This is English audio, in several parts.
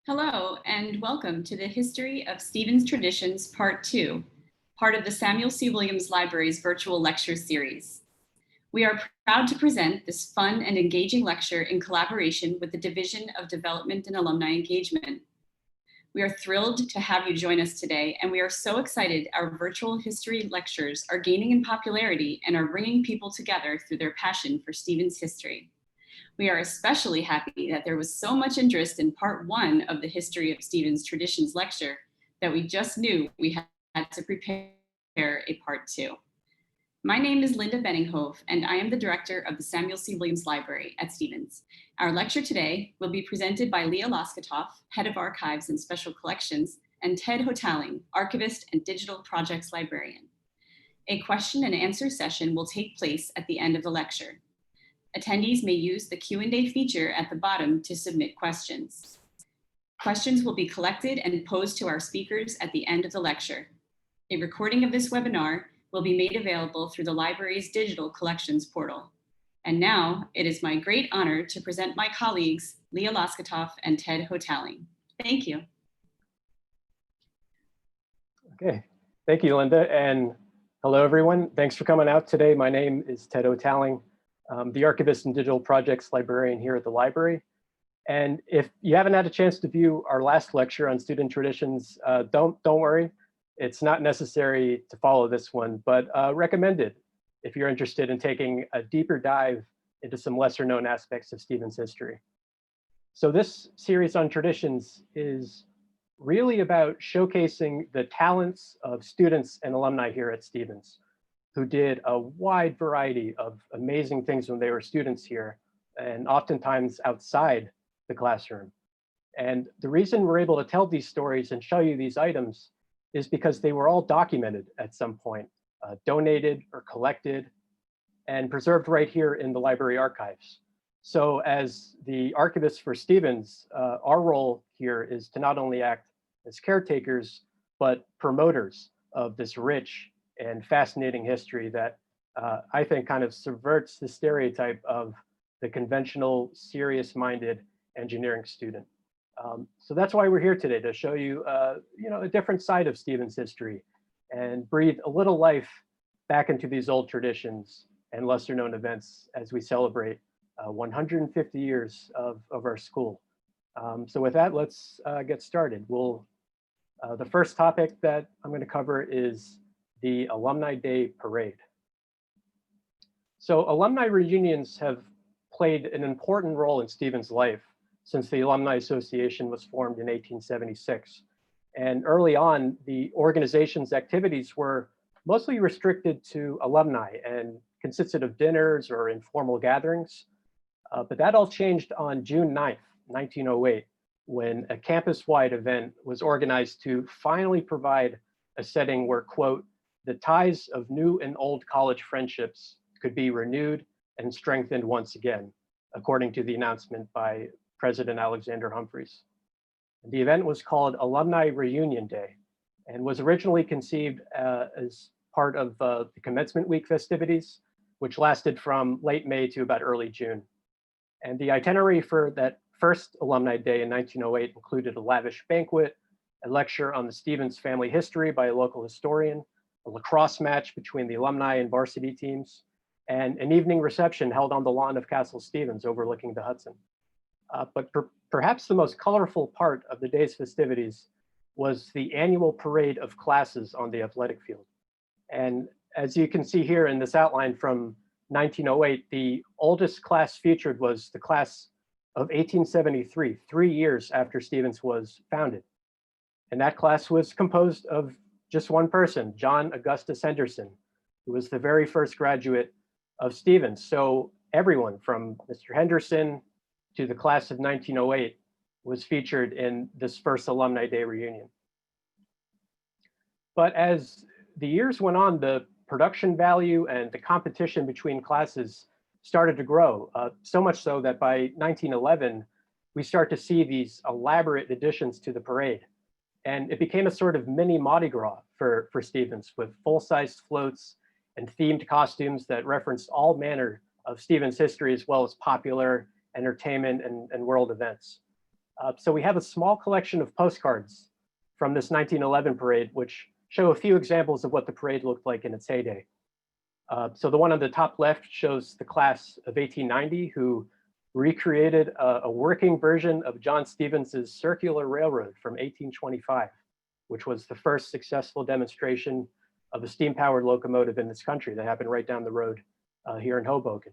Hello, and welcome to the History of Stevens Traditions Part 2, part of the Samuel C. Williams Library's virtual lecture series. We are proud to present this fun and engaging lecture in collaboration with the Division of Development and Alumni Engagement. We are thrilled to have you join us today, and we are so excited our virtual history lectures are gaining in popularity and are bringing people together through their passion for Stevens history. We are especially happy that there was so much interest in part 1 of the History of Stevens Traditions lecture that we just knew we had to prepare a part 2. My name is Linda Benninghoff, and I am the director of the Samuel C. Williams Library at Stevens. Our lecture today will be presented by Leah Loscutoff, Head of Archives and Special Collections, and Ted Houghtaling, Archivist and Digital Projects Librarian. A question and answer session will take place at the end of the lecture. Attendees may use the Q&A feature at the bottom to submit questions. Questions will be collected and posed to our speakers at the end of the lecture. A recording of this webinar will be made available through the library's digital collections portal. And now it is my great honor to present my colleagues, Leah Loscutoff and Ted Houghtaling. Thank you. Okay, thank you, Linda, and hello, everyone. Thanks for coming out today. My name is Ted Houghtaling. The Archivist and Digital Projects Librarian here at the library. And if you haven't had a chance to view our last lecture on student traditions, don't worry. It's not necessary to follow this one, but recommended if you're interested in taking a deeper dive into some lesser known aspects of Stevens history. So this series on traditions is really about showcasing the talents of students and alumni here at Stevens, who did a wide variety of amazing things when they were students here, and oftentimes outside the classroom. And the reason we're able to tell these stories and show you these items is because they were all documented at some point, donated or collected, and preserved right here in the library archives. So as the archivist for Stevens, our role here is to not only act as caretakers, but promoters of this rich and fascinating history that I think kind of subverts the stereotype of the conventional, serious-minded engineering student. So that's why we're here today, to show you, a different side of Stevens history and breathe a little life back into these old traditions and lesser-known events as we celebrate 150 years of our school. So with that, let's get started. The first topic that I'm going to cover is the Alumni Day Parade. So alumni reunions have played an important role in Stevens' life since the Alumni Association was formed in 1876. And early on, the organization's activities were mostly restricted to alumni and consisted of dinners or informal gatherings. But that all changed on June 9th, 1908, when a campus-wide event was organized to finally provide a setting where, quote, the ties of new and old college friendships could be renewed and strengthened once again, according to the announcement by President Alexander Humphreys. The event was called Alumni Reunion Day and was originally conceived as part of the commencement week festivities, which lasted from late May to about early June. And the itinerary for that first Alumni Day in 1908 included a lavish banquet, a lecture on the Stevens family history by a local historian, a lacrosse match between the alumni and varsity teams, and an evening reception held on the lawn of Castle Stevens overlooking the Hudson. But perhaps the most colorful part of the day's festivities was the annual parade of classes on the athletic field. And as you can see here in this outline from 1908, the oldest class featured was the class of 1873, 3 years after Stevens was founded. And that class was composed of just one person, John Augustus Henderson, who was the very first graduate of Stevens. So everyone from Mr. Henderson to the class of 1908 was featured in this first Alumni Day reunion. But as the years went on, the production value and the competition between classes started to grow, so much so that by 1911, we start to see these elaborate additions to the parade. And it became a sort of mini Mardi Gras for Stevens, with full-sized floats and themed costumes that referenced all manner of Stevens history, as well as popular entertainment and world events. So we have a small collection of postcards from this 1911 parade, which show a few examples of what the parade looked like in its heyday. So the one on the top left shows the class of 1890 who recreated a working version of John Stephens's circular railroad from 1825, which was the first successful demonstration of a steam-powered locomotive in this country that happened right down the road here in Hoboken.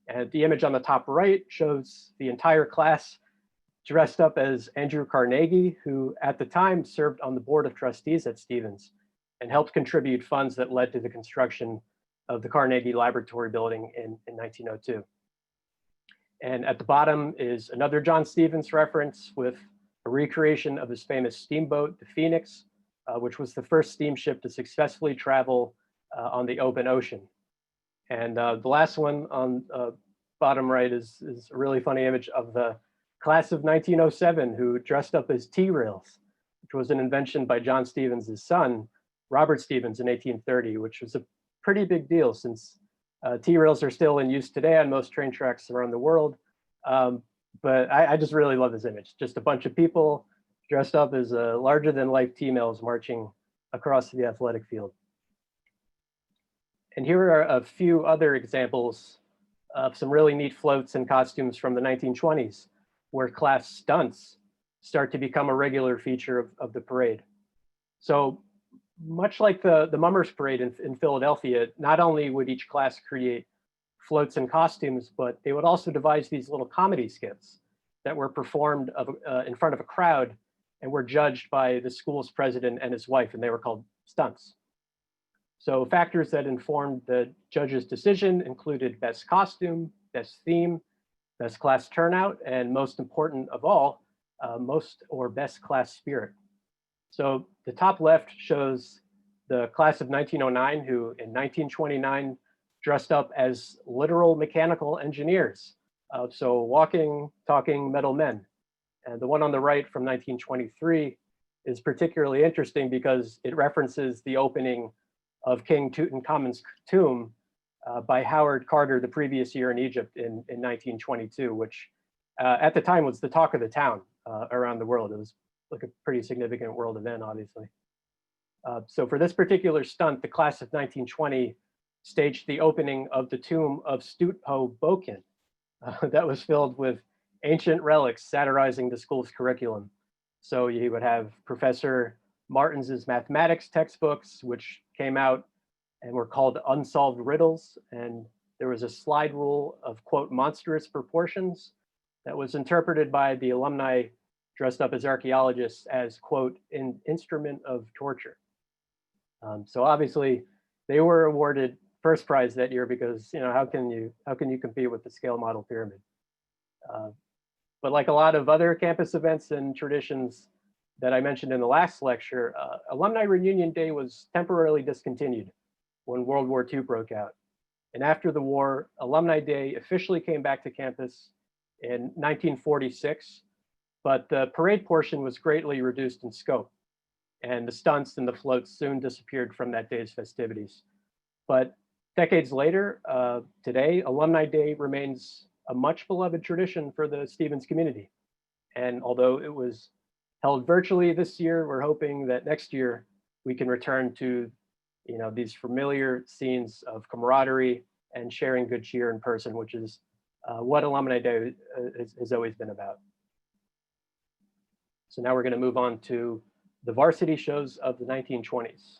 And the image on the top right shows the entire class dressed up as Andrew Carnegie, who at the time served on the board of trustees at Stevens and helped contribute funds that led to the construction of the Carnegie Laboratory building in 1902. And at the bottom is another John Stevens reference with a recreation of his famous steamboat, the Phoenix, which was the first steamship to successfully travel on the open ocean. And the last one on bottom right is a really funny image of the class of 1907 who dressed up as T-rails, which was an invention by John Stevens' son, Robert Stevens, in 1830, which was a pretty big deal since T-rails are still in use today on most train tracks around the world. But I just really love this image. Just a bunch of people dressed up as larger-than-life T-mails marching across the athletic field. And here are a few other examples of some really neat floats and costumes from the 1920s, where class stunts start to become a regular feature of the parade. So much like the Mummers Parade in Philadelphia, not only would each class create floats and costumes, but they would also devise these little comedy skits that were performed in front of a crowd and were judged by the school's president and his wife, and they were called stunts. So factors that informed the judge's decision included best costume, best theme, best class turnout, and most important of all, most or best class spirit. So the top left shows the class of 1909 who in 1929 dressed up as literal mechanical engineers. So walking, talking metal men. And the one on the right from 1923 is particularly interesting because it references the opening of King Tutankhamun's tomb by Howard Carter the previous year in Egypt in 1922, which at the time was the talk of the town around the world. It was like a pretty significant world event, obviously. So for this particular stunt, the class of 1920 staged the opening of the tomb of Stutpo Bokin that was filled with ancient relics satirizing the school's curriculum. So you would have Professor Martins's mathematics textbooks, which came out and were called Unsolved Riddles. And there was a slide rule of, quote, monstrous proportions that was interpreted by the alumni dressed up as archaeologists as, quote, an instrument of torture. So obviously they were awarded first prize that year because, you know, how can you compete with the scale model pyramid? But like a lot of other campus events and traditions that I mentioned in the last lecture, Alumni Reunion Day was temporarily discontinued when World War II broke out. And after the war, Alumni Day officially came back to campus in 1946, but the parade portion was greatly reduced in scope, and the stunts and the floats soon disappeared from that day's festivities. But decades later, today, Alumni Day remains a much beloved tradition for the Stevens community. And although it was held virtually this year, we're hoping that next year we can return to, you know, these familiar scenes of camaraderie and sharing good cheer in person, which is what Alumni Day has always been about. So now we're going to move on to the varsity shows of the 1920s.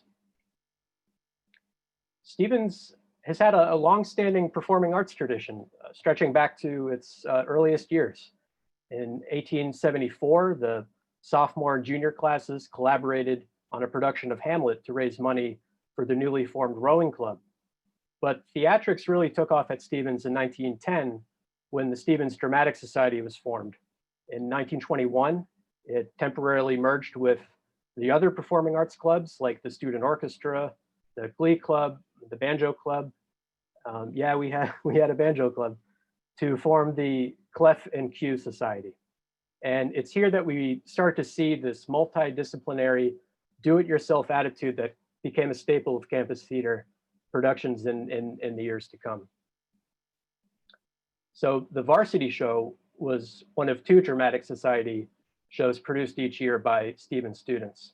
Stevens has had a long-standing performing arts tradition stretching back to its earliest years. In 1874, the sophomore and junior classes collaborated on a production of Hamlet to raise money for the newly formed rowing club. But theatrics really took off at Stevens in 1910 when the Stevens Dramatic Society was formed. In 1921, it temporarily merged with the other performing arts clubs like the Student Orchestra, the Glee Club, the Banjo Club. Yeah, we had a banjo club to form the Clef and Cue Society. And it's here that we start to see this multidisciplinary, do-it-yourself attitude that became a staple of campus theater productions in the years to come. So the Varsity Show was one of two dramatic society shows produced each year by Stevens students.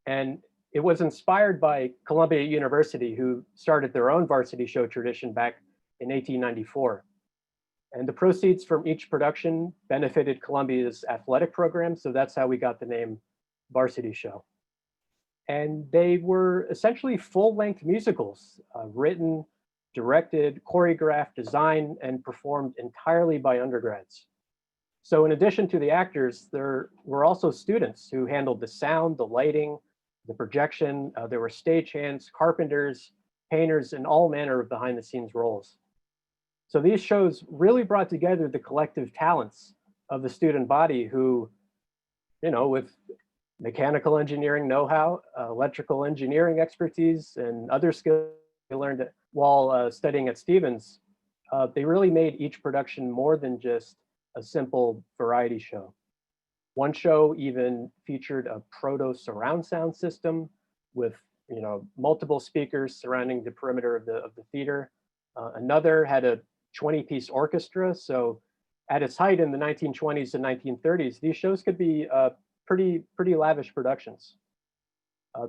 And it was inspired by Columbia University, who started their own varsity show tradition back in 1894. And the proceeds from each production benefited Columbia's athletic program, so that's how we got the name Varsity Show. And they were essentially full-length musicals, written, directed, choreographed, designed, and performed entirely by undergrads. So in addition to the actors, there were also students who handled the sound, the lighting, the projection. There were stagehands, carpenters, painters, and all manner of behind-the-scenes roles. So these shows really brought together the collective talents of the student body who, with mechanical engineering know-how, electrical engineering expertise, and other skills they learned while studying at Stevens, they really made each production more than just a simple variety show. One show even featured a proto surround sound system with multiple speakers surrounding the perimeter of the theater. Another had a 20-piece orchestra. So at its height in the 1920s and 1930s, these shows could be pretty lavish productions.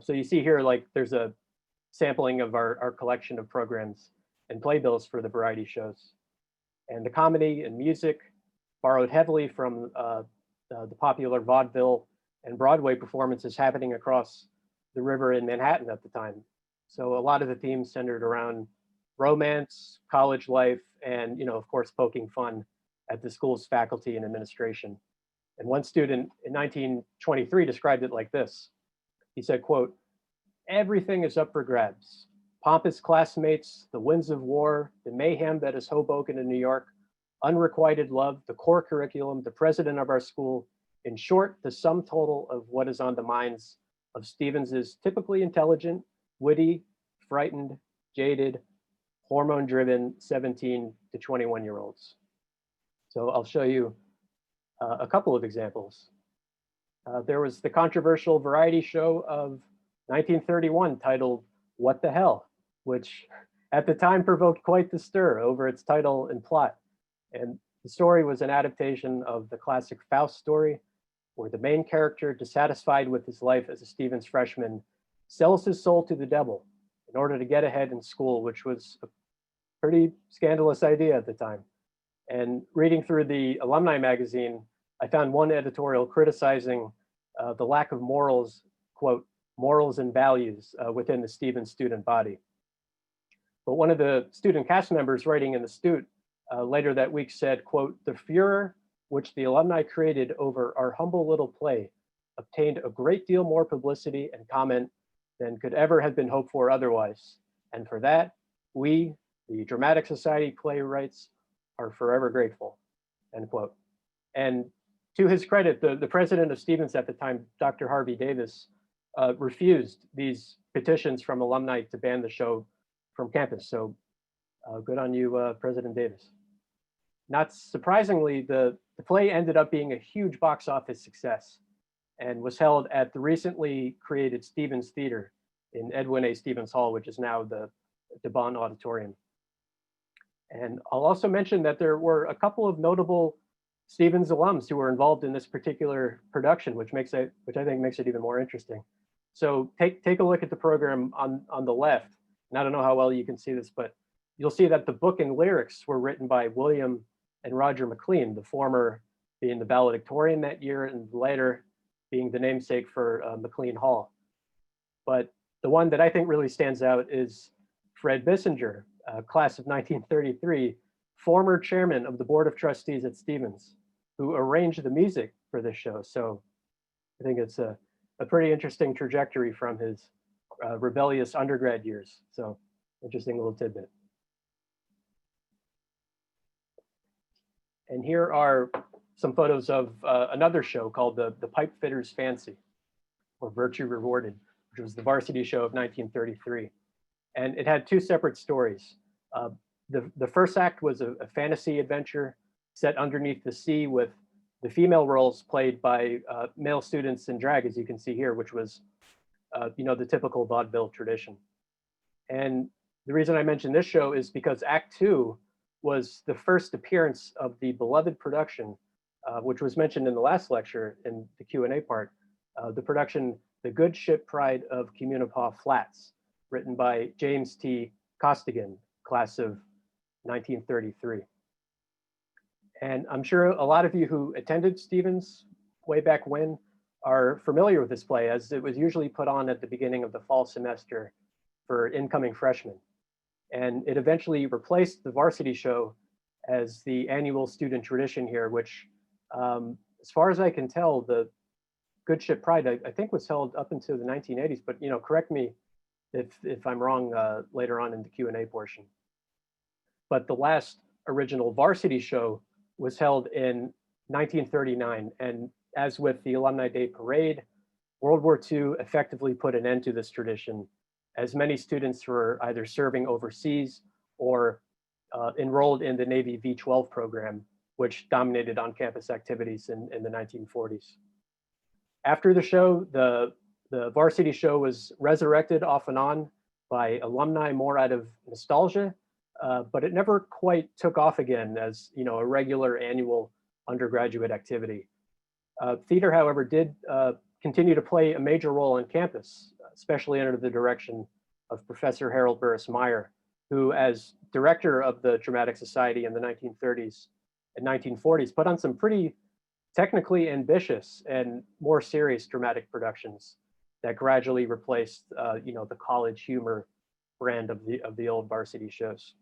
So you see here, like there's a sampling of our collection of programs and playbills for the variety shows. And the comedy and music borrowed heavily from the popular vaudeville and Broadway performances happening across the river in Manhattan at the time. So a lot of the themes centered around romance, college life, and of course, poking fun at the school's faculty and administration. And one student in 1923 described it like this. He said, quote, "Everything is up for grabs. Pompous classmates, the winds of war, the mayhem that is Hoboken and New York, unrequited love, the core curriculum, the president of our school, in short, the sum total of what is on the minds of Stevens's typically intelligent, witty, frightened, jaded, hormone-driven 17 to 21-year-olds. So I'll show you a couple of examples. There was the controversial variety show of 1931 titled What the Hell, which at the time provoked quite the stir over its title and plot. And the story was an adaptation of the classic Faust story, where the main character, dissatisfied with his life as a Stevens freshman, sells his soul to the devil in order to get ahead in school, which was a pretty scandalous idea at the time. And reading through the Alumni magazine, I found one editorial criticizing the lack of morals, quote, morals and values within the Stevens student body. But one of the student cast members writing in the Stute later that week said, quote, "The furor which the alumni created over our humble little play obtained a great deal more publicity and comment than could ever have been hoped for otherwise. And for that, we, the Dramatic Society playwrights, are forever grateful," end quote. And to his credit, the president of Stevens at the time, Dr. Harvey Davis, refused these petitions from alumni to ban the show from campus. So good on you, President Davis. Not surprisingly, the play ended up being a huge box office success and was held at the recently created Stevens Theater in Edwin A. Stevens Hall, which is now the DeBon Auditorium. And I'll also mention that there were a couple of notable Stevens alums who were involved in this particular production, which I think makes it even more interesting. So take a look at the program on the left. And I don't know how well you can see this, but you'll see that the book and lyrics were written by William and Roger McLean, the former being the valedictorian that year and later being the namesake for McLean Hall. But the one that I think really stands out is Fred Bissinger, class of 1933, former chairman of the Board of Trustees at Stevens, who arranged the music for this show. So I think it's a pretty interesting trajectory from his rebellious undergrad years. So interesting little tidbit. And here are some photos of another show called the Pipe Fitter's Fancy, or Virtue Rewarded, which was the Varsity Show of 1933. And it had two separate stories. The first act was a fantasy adventure set underneath the sea with the female roles played by male students in drag, as you can see here, which was the typical vaudeville tradition. And the reason I mention this show is because Act 2 was the first appearance of the beloved production which was mentioned in the last lecture in the Q&A part, the production The Good Ship Pride of Communipaw Flats, written by James T. Costigan, class of 1933. And I'm sure a lot of you who attended Stevens way back when are familiar with this play, as it was usually put on at the beginning of the fall semester for incoming freshmen. And it eventually replaced the Varsity Show as the annual student tradition here, which, as far as I can tell, the Good Ship Pride, I think, was held up until the 1980s, but correct me if I'm wrong later on in the Q&A portion. But the last original Varsity Show was held in 1939, and as with the Alumni Day Parade, World War II effectively put an end to this tradition, as many students were either serving overseas or enrolled in the Navy V-12 program, which dominated on-campus activities in the 1940s. After the show, the Varsity Show was resurrected off and on by alumni more out of nostalgia, but it never quite took off again as a regular annual undergraduate activity. Theater, however, did continue to play a major role on campus, especially under the direction of Professor Harold Burris Meyer, who, as director of the Dramatic Society in the 1930s and 1940s, put on some pretty technically ambitious and more serious dramatic productions that gradually replaced, the college humor brand of the old Varsity Shows.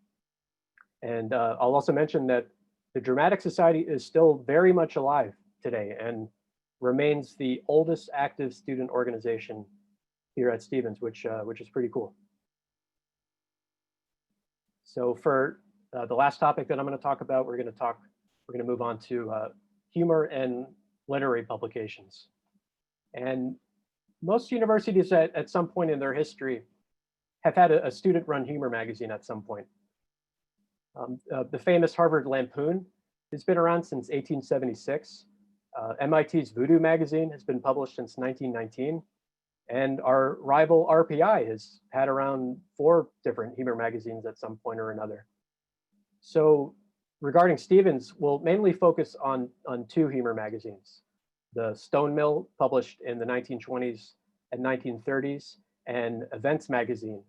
And I'll also mention that the Dramatic Society is still very much alive today and remains the oldest active student organization here at Stevens, which is pretty cool. So for the last topic that I'm going to talk about, we're going to move on to humor and literary publications. And most universities at some point in their history have had a student-run humor magazine at some point. The famous Harvard Lampoon has been around since 1876. MIT's Voodoo magazine has been published since 1919. And our rival RPI has had around 4 different humor magazines at some point or another. So regarding Stevens, we'll mainly focus on 2 humor magazines. The Stone Mill, published in the 1920s and 1930s, and Events magazine,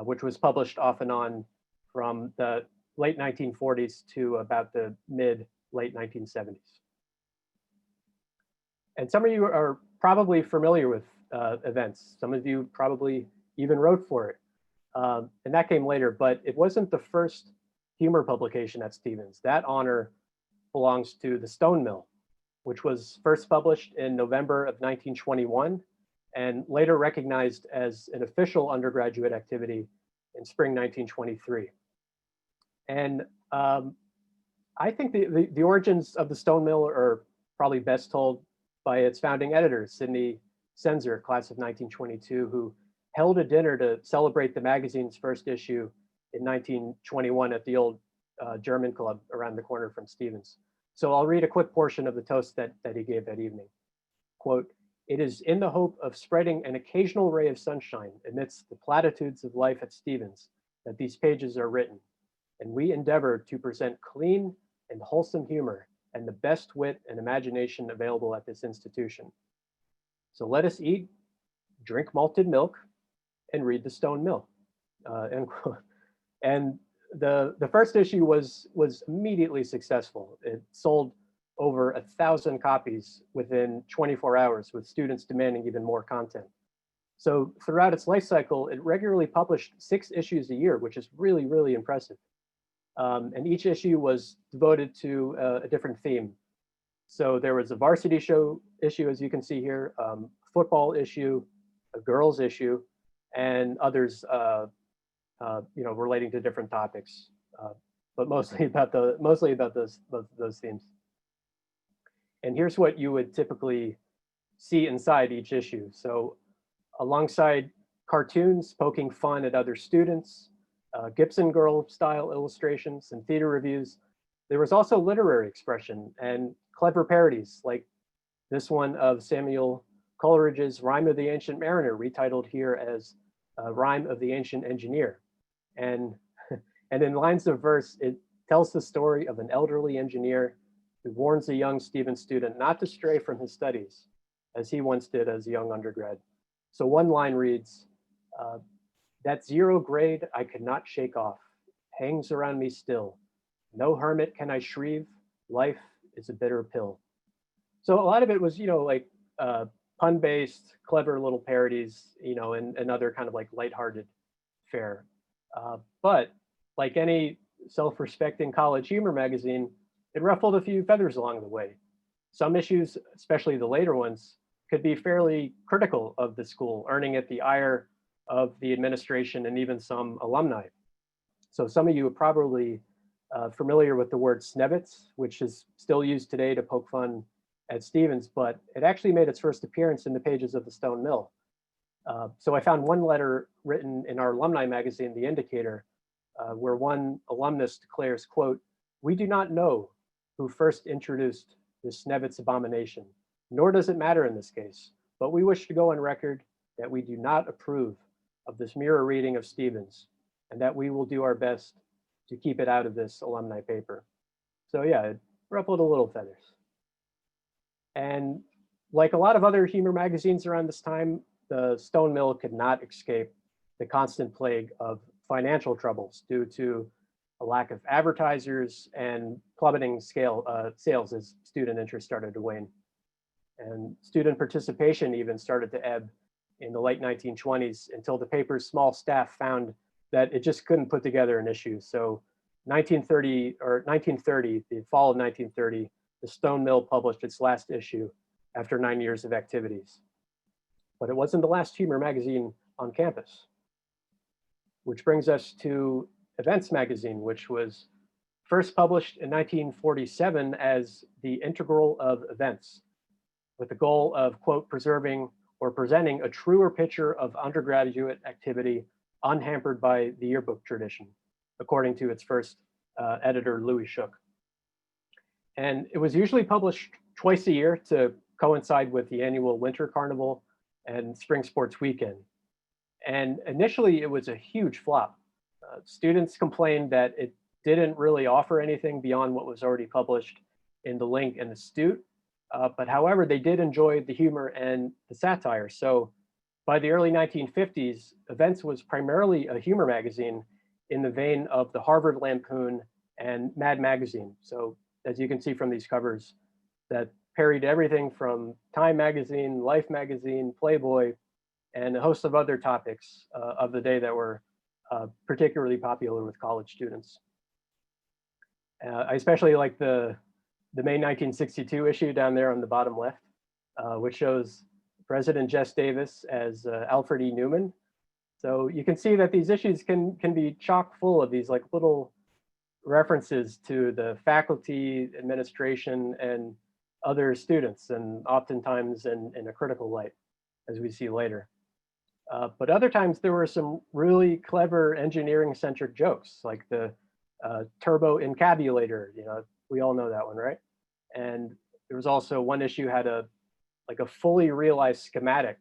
which was published off and on from the late 1940s to about the mid-late 1970s. And some of you are probably familiar with Events. Some of you probably even wrote for it. And that came later, but it wasn't the first humor publication at Stevens. That honor belongs to the Stone Mill, which was first published in November of 1921 and later recognized as an official undergraduate activity in spring 1923. And I think the origins of the Stone Mill are probably best told by its founding editor, Sidney Senzer, class of 1922, who held a dinner to celebrate the magazine's first issue in 1921 at the old German club around the corner from Stevens. So I'll read a quick portion of the toast that he gave that evening. Quote, "It is in the hope of spreading an occasional ray of sunshine amidst the platitudes of life at Stevens that these pages are written, and we endeavor to present clean and wholesome humor and the best wit and imagination available at this institution. So let us eat, drink malted milk, and read the Stone Mill." End quote. And the first issue was immediately successful. It sold over 1,000 copies within 24 hours, with students demanding even more content. So throughout its life cycle, it regularly published 6 issues a year, which is really, really impressive. And each issue was devoted to a different theme. So there was a Varsity Show issue, as you can see here, football issue, a girls issue, and others relating to different topics, but mostly about those themes. And here's what you would typically see inside each issue. So alongside cartoons poking fun at other students, Gibson Girl style illustrations and theater reviews, there was also literary expression and clever parodies, like this one of Samuel Coleridge's Rime of the Ancient Mariner, retitled here as Rime of the Ancient Engineer. And in lines of verse, it tells the story of an elderly engineer who warns a young Stevens student not to stray from his studies, as he once did as a young undergrad. So one line reads, that 0 grade I could not shake off, hangs around me still. No hermit can I shrieve, life is a bitter pill. So a lot of it was, like pun-based, clever little parodies, and other kind of like lighthearted fare. But like any self-respecting college humor magazine, it ruffled a few feathers along the way. Some issues, especially the later ones, could be fairly critical of the school, earning it the ire of the administration and even some alumni. So some of you are probably familiar with the word snevets, which is still used today to poke fun at Stevens, but it actually made its first appearance in the pages of the Stone Mill. So I found one letter written in our alumni magazine, The Indicator, where one alumnus declares, quote, "We do not know who first introduced the snevets abomination, nor does it matter in this case, but we wish to go on record that we do not approve of this mirror reading of Stevens, and that we will do our best to keep it out of this alumni paper." So yeah, it ruffled a little feathers. And like a lot of other humor magazines around this time, the Stone Mill could not escape the constant plague of financial troubles due to a lack of advertisers and plummeting sales as student interest started to wane. And student participation even started to ebb in the late 1920s until the paper's small staff found that it just couldn't put together an issue. So 1930, the fall of 1930, the Stone Mill published its last issue after 9 years of activities. But it wasn't the last humor magazine on campus, which brings us to Events magazine, which was first published in 1947 as the integral of events, with the goal of, quote, preserving or presenting a truer picture of undergraduate activity unhampered by the yearbook tradition, according to its first editor, Louis Shook. And it was usually published twice a year to coincide with the annual Winter Carnival and Spring Sports Weekend. And initially, it was a huge flop. Students complained that it didn't really offer anything beyond what was already published in The Link and Astute. But however, they did enjoy the humor and the satire. So by the early 1950s, Events was primarily a humor magazine in the vein of the Harvard Lampoon and Mad Magazine. So as you can see from these covers, that parodied everything from Time Magazine, Life Magazine, Playboy, and a host of other topics of the day that were particularly popular with college students. I especially like the May 1962 issue down there on the bottom left, which shows President Jess Davis as Alfred E. Newman. So you can see that these issues can be chock full of these like little references to the faculty, administration, and other students, and oftentimes in a critical light, as we see later. But other times there were some really clever engineering-centric jokes, like the turbo encabulator. We all know that one, right? And there was also one issue had a fully realized schematic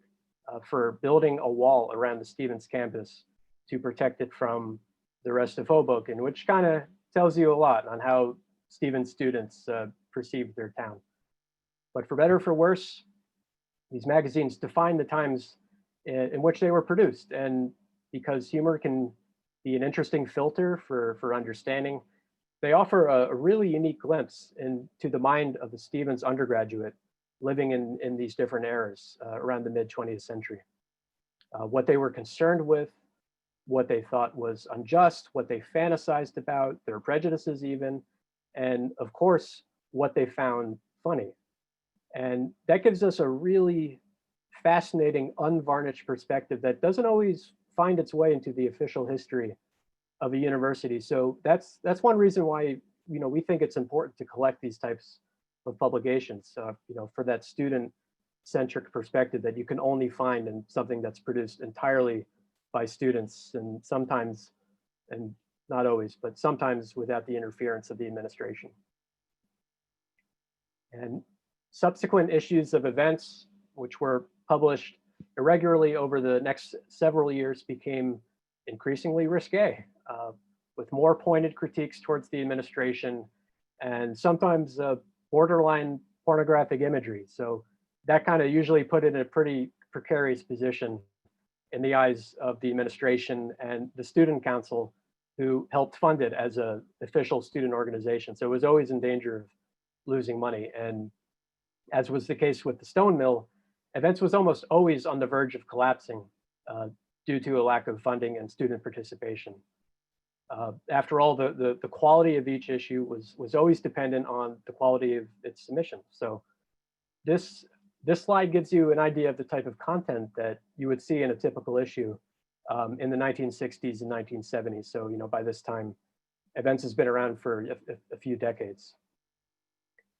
for building a wall around the Stevens campus to protect it from the rest of Hoboken, which kind of tells you a lot on how Stevens students perceived their town. But for better or for worse, these magazines define the times in which they were produced. And because humor can be an interesting filter for understanding, they offer a really unique glimpse into the mind of the Stevens undergraduate living in these different eras around the mid-20th century. What they were concerned with, what they thought was unjust, what they fantasized about, their prejudices even, and of course, what they found funny. And that gives us a really fascinating, unvarnished perspective that doesn't always find its way into the official history of a university. So that's one reason why we think it's important to collect these types of publications. For that student-centric perspective that you can only find in something that's produced entirely by students, and sometimes, and not always, but sometimes without the interference of the administration. And subsequent issues of Events, which were published irregularly over the next several years, became increasingly risque, with more pointed critiques towards the administration, and sometimes borderline pornographic imagery. So that kind of usually put it in a pretty precarious position in the eyes of the administration and the student council who helped fund it as an official student organization. So it was always in danger of losing money. And as was the case with the Stone Mill, events was almost always on the verge of collapsing due to a lack of funding and student participation. After all, the quality of each issue was always dependent on the quality of its submission. So this slide gives you an idea of the type of content that you would see in a typical issue in the 1960s and 1970s. So, by this time, events has been around for a few decades.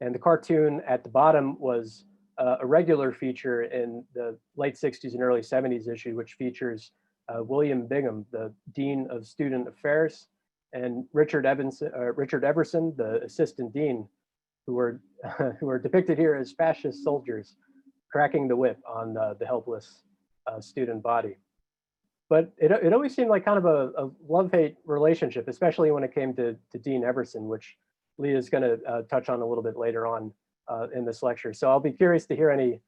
And the cartoon at the bottom was a regular feature in the late 60s and early 70s issue, which features William Bingham, the Dean of Student Affairs, and Richard Everson, the Assistant Dean, who are depicted here as fascist soldiers cracking the whip on the helpless student body. But it always seemed like kind of a love-hate relationship, especially when it came to Dean Everson, which Leah is going to touch on a little bit later on in this lecture. So I'll be curious to hear any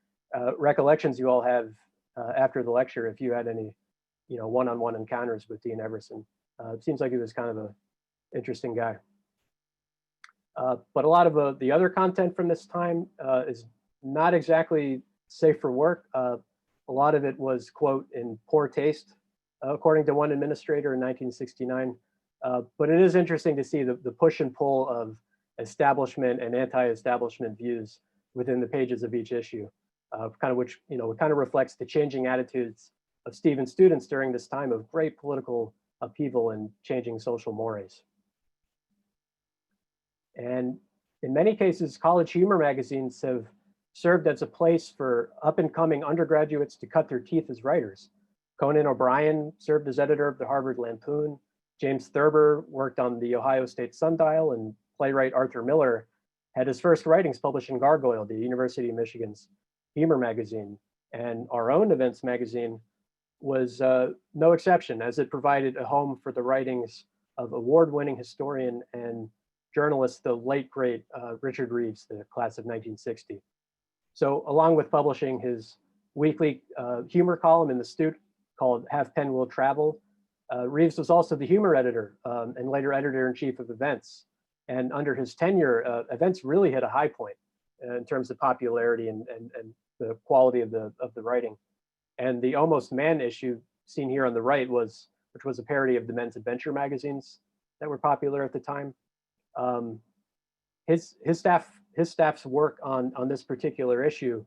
recollections you all have after the lecture, if you had any one-on-one encounters with Dean Everson. It seems like he was kind of an interesting guy. But a lot of the other content from this time is not exactly safe for work. A lot of it was, quote, in poor taste, according to one administrator in 1969. But it is interesting to see the push and pull of establishment and anti-establishment views within the pages of each issue, which kind of reflects the changing attitudes of Stevens students during this time of great political upheaval and changing social mores. And in many cases, college humor magazines have served as a place for up-and-coming undergraduates to cut their teeth as writers. Conan O'Brien served as editor of the Harvard Lampoon. James Thurber worked on the Ohio State Sundial, and playwright Arthur Miller had his first writings published in Gargoyle, the University of Michigan's humor magazine. And our own events magazine was no exception, as it provided a home for the writings of award-winning historian and journalist, the late great Richard Reeves, the class of 1960. So along with publishing his weekly humor column in The Stute called Have Pen Will Travel, Reeves was also the humor editor and later editor-in-chief of Events. And under his tenure, Events really hit a high point in terms of popularity and the quality of the writing. And the Almost Man issue seen here on the right which was a parody of the men's adventure magazines that were popular at the time. His staff's work on this particular issue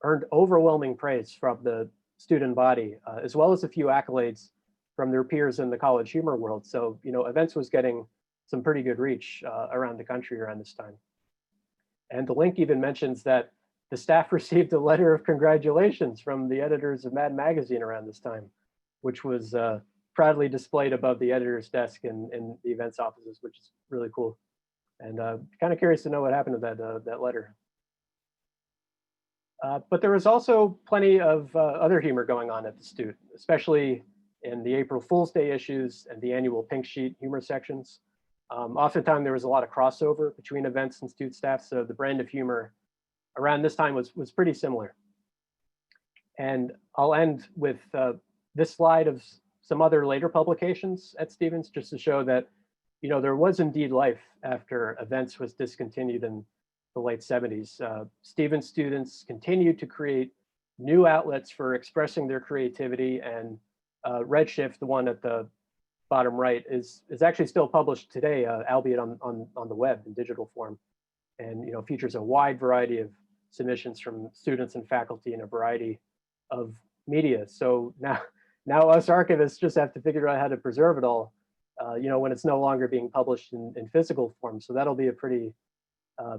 earned overwhelming praise from the student body, as well as a few accolades from their peers in the college humor world. So, Events was getting some pretty good reach around the country around this time. And the link even mentions that the staff received a letter of congratulations from the editors of Mad Magazine around this time, which was proudly displayed above the editor's desk in the Events offices, which is really cool. And kind of curious to know what happened to that letter. But there was also plenty of other humor going on at the Stute, especially in the April Fool's Day issues and the annual Pink Sheet humor sections. Oftentimes there was a lot of crossover between Events and Stute staff, so the brand of humor around this time was pretty similar. And I'll end with this slide of some other later publications at Stevens, just to show that there was indeed life after Events was discontinued in the late 70s. Stevens students continued to create new outlets for expressing their creativity, and Redshift, the one at the bottom right, is actually still published today, albeit on the web in digital form, and features a wide variety of submissions from students and faculty in a variety of media. So now us archivists just have to figure out how to preserve it all, when it's no longer being published in physical form. So that'll be a pretty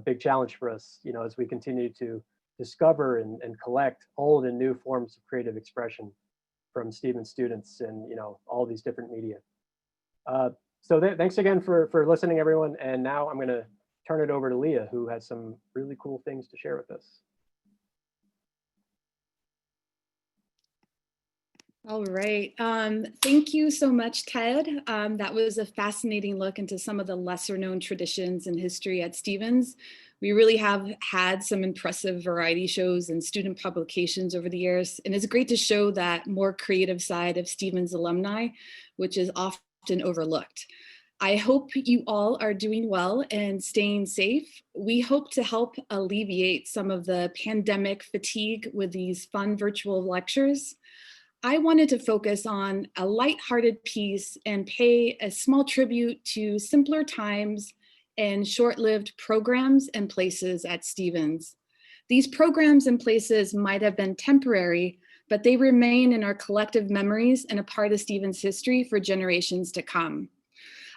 big challenge for us, as we continue to discover and collect old and new forms of creative expression from Stevens students and all these different media. So thanks again for listening, everyone. And now I'm going to turn it over to Leah, who has some really cool things to share with us. All right. Thank you so much, Ted. That was a fascinating look into some of the lesser known traditions and history at Stevens. We really have had some impressive variety shows and student publications over the years, and it's great to show that more creative side of Stevens alumni, which is often overlooked. I hope you all are doing well and staying safe. We hope to help alleviate some of the pandemic fatigue with these fun virtual lectures. I wanted to focus on a lighthearted piece and pay a small tribute to simpler times and short-lived programs and places at Stevens. These programs and places might have been temporary, but they remain in our collective memories and a part of Stevens history for generations to come.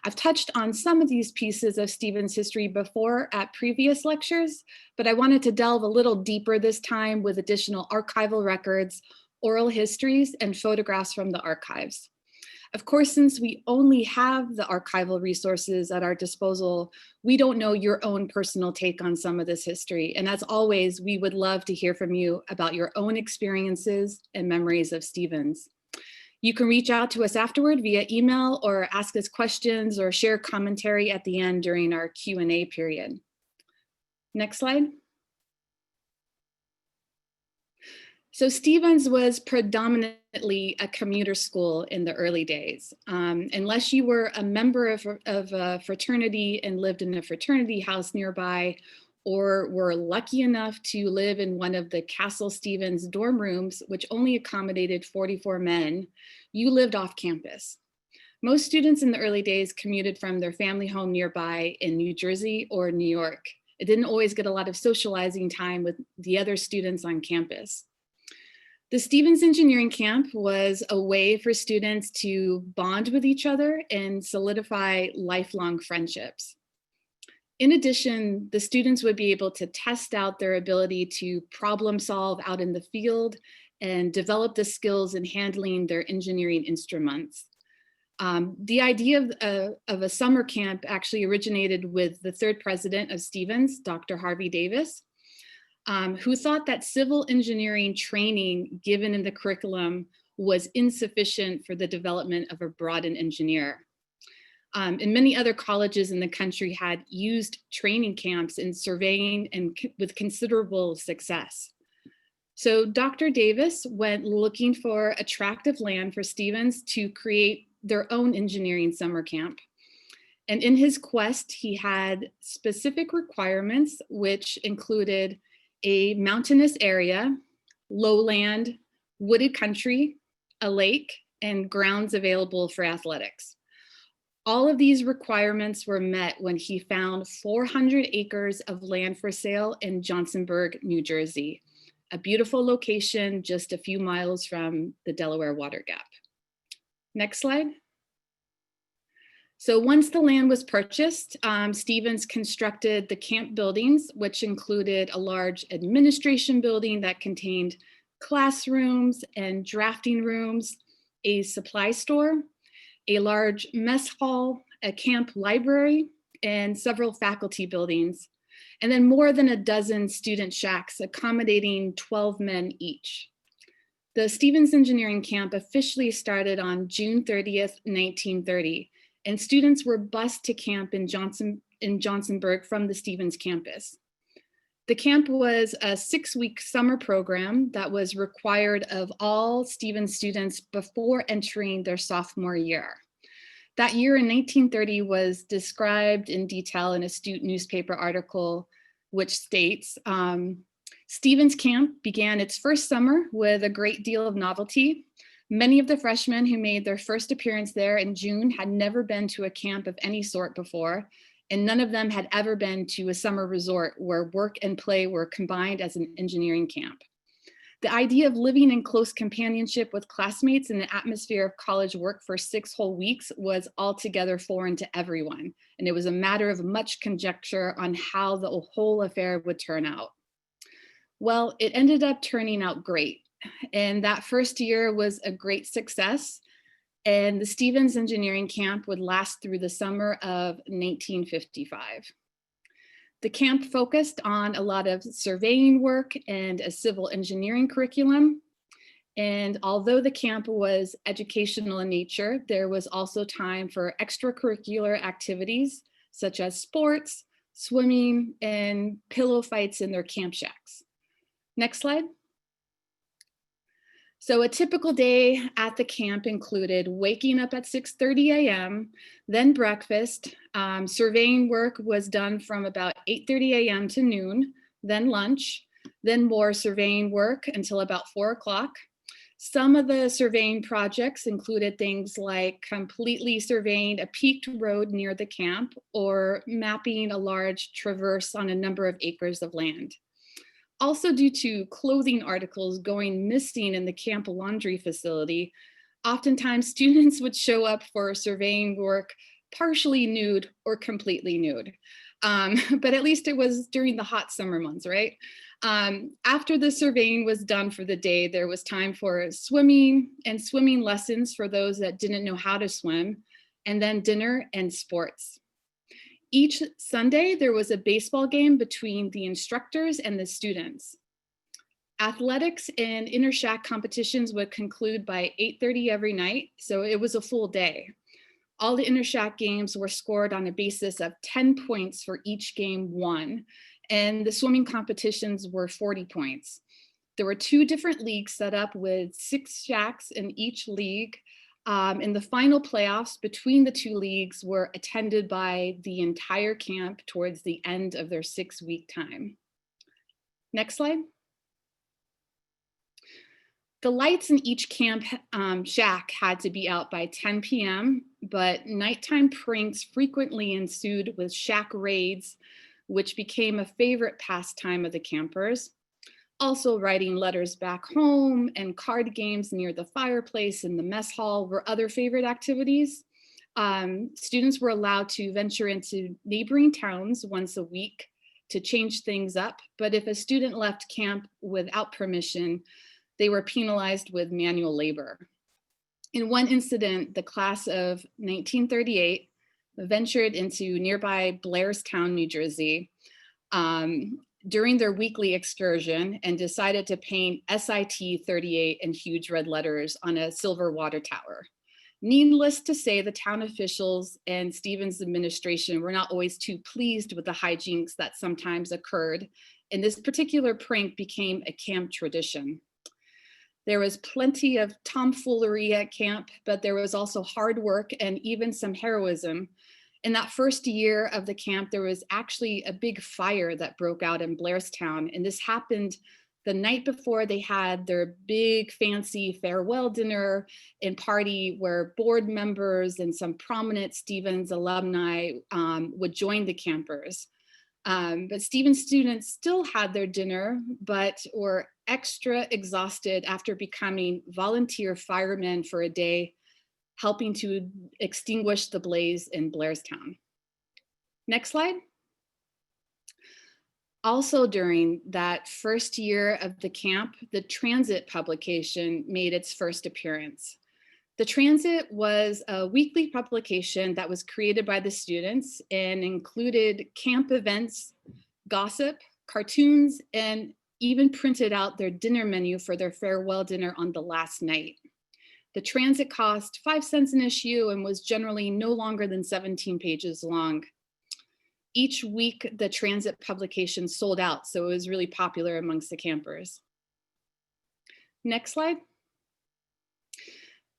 I've touched on some of these pieces of Stevens history before at previous lectures, but I wanted to delve a little deeper this time with additional archival records, oral histories, and photographs from the archives. Of course, since we only have the archival resources at our disposal, we don't know your own personal take on some of this history. And as always, we would love to hear from you about your own experiences and memories of Stevens. You can reach out to us afterward via email or ask us questions or share commentary at the end during our Q&A period. Next slide. So Stevens was predominantly a commuter school in the early days. Unless you were a member of a fraternity and lived in a fraternity house nearby, or were lucky enough to live in one of the Castle Stevens dorm rooms, which only accommodated 44 men, you lived off campus. Most students in the early days commuted from their family home nearby in New Jersey or New York. It didn't always get a lot of socializing time with the other students on campus. The Stevens Engineering Camp was a way for students to bond with each other and solidify lifelong friendships. In addition, the students would be able to test out their ability to problem solve out in the field and develop the skills in handling their engineering instruments. The idea of a summer camp actually originated with the third president of Stevens, Dr. Harvey Davis, who thought that civil engineering training given in the curriculum was insufficient for the development of a broadened engineer. And many other colleges in the country had used training camps in surveying and with considerable success. So Dr. Davis went looking for attractive land for Stevens to create their own engineering summer camp. And in his quest, he had specific requirements, which included a mountainous area, lowland, wooded country, a lake, and grounds available for athletics. All of these requirements were met when he found 400 acres of land for sale in Johnsonburg, New Jersey, a beautiful location just a few miles from the Delaware Water Gap. Next slide. So once the land was purchased, Stevens constructed the camp buildings, which included a large administration building that contained classrooms and drafting rooms, a supply store, a large mess hall, a camp library, and several faculty buildings, and then more than a dozen student shacks accommodating 12 men each. The Stevens Engineering Camp officially started on June 30th, 1930, and students were bused to camp in Johnsonburg from the Stevens campus. The camp was a 6-week summer program that was required of all Stevens students before entering their sophomore year. That year in 1930 was described in detail in a student newspaper article, which states, Stevens Camp began its first summer with a great deal of novelty. Many of the freshmen who made their first appearance there in June had never been to a camp of any sort before, and none of them had ever been to a summer resort where work and play were combined as an engineering camp. The idea of living in close companionship with classmates in the atmosphere of college work for 6 whole weeks was altogether foreign to everyone, and it was a matter of much conjecture on how the whole affair would turn out. Well, it ended up turning out great. And that first year was a great success. And the Stevens Engineering Camp would last through the summer of 1955. The camp focused on a lot of surveying work and a civil engineering curriculum. And although the camp was educational in nature, there was also time for extracurricular activities such as sports, swimming, and pillow fights in their camp shacks. Next slide. So a typical day at the camp included waking up at 6:30 a.m., then breakfast. Surveying work was done from about 8:30 a.m. to noon, then lunch, then more surveying work until about 4 o'clock. Some of the surveying projects included things like completely surveying a peaked road near the camp or mapping a large traverse on a number of acres of land. Also, due to clothing articles going missing in the camp laundry facility, oftentimes students would show up for surveying work partially nude or completely nude. But at least it was during the hot summer months, right? After the surveying was done for the day, there was time for swimming and swimming lessons for those that didn't know how to swim, and then dinner and sports. Each Sunday, there was a baseball game between the instructors and the students. Athletics and inter-shack competitions would conclude by 8:30 every night, so it was a full day. All the inter-shack games were scored on a basis of 10 points for each game won, and the swimming competitions were 40 points. There were 2 different leagues set up with 6 shacks in each league. And the final playoffs between the 2 leagues were attended by the entire camp towards the end of their 6-week time. Next slide. The lights in each camp shack had to be out by 10 p.m., but nighttime pranks frequently ensued with shack raids, which became a favorite pastime of the campers. Also, writing letters back home and card games near the fireplace in the mess hall were other favorite activities. Students were allowed to venture into neighboring towns once a week to change things up, but if a student left camp without permission, they were penalized with manual labor. In one incident, the class of 1938 ventured into nearby Blairstown, New Jersey, during their weekly excursion and decided to paint SIT 38 in huge red letters on a silver water tower. Needless to say, the town officials and Stevens administration were not always too pleased with the hijinks that sometimes occurred, and this particular prank became a camp tradition. There was plenty of tomfoolery at camp, but there was also hard work and even some heroism. In that first year of the camp, there was actually a big fire that broke out in Blairstown, and this happened the night before they had their big fancy farewell dinner and party where board members and some prominent Stevens alumni would join the campers. But Stevens students still had their dinner, but were extra exhausted after becoming volunteer firemen for a day, helping to extinguish the blaze in Blairstown. Next slide. Also during that first year of the camp, the Transit publication made its first appearance. The Transit was a weekly publication that was created by the students and included camp events, gossip, cartoons, and even printed out their dinner menu for their farewell dinner on the last night. The Transit cost 5 cents an issue and was generally no longer than 17 pages long. Each week, the Transit publication sold out, so it was really popular amongst the campers. Next slide.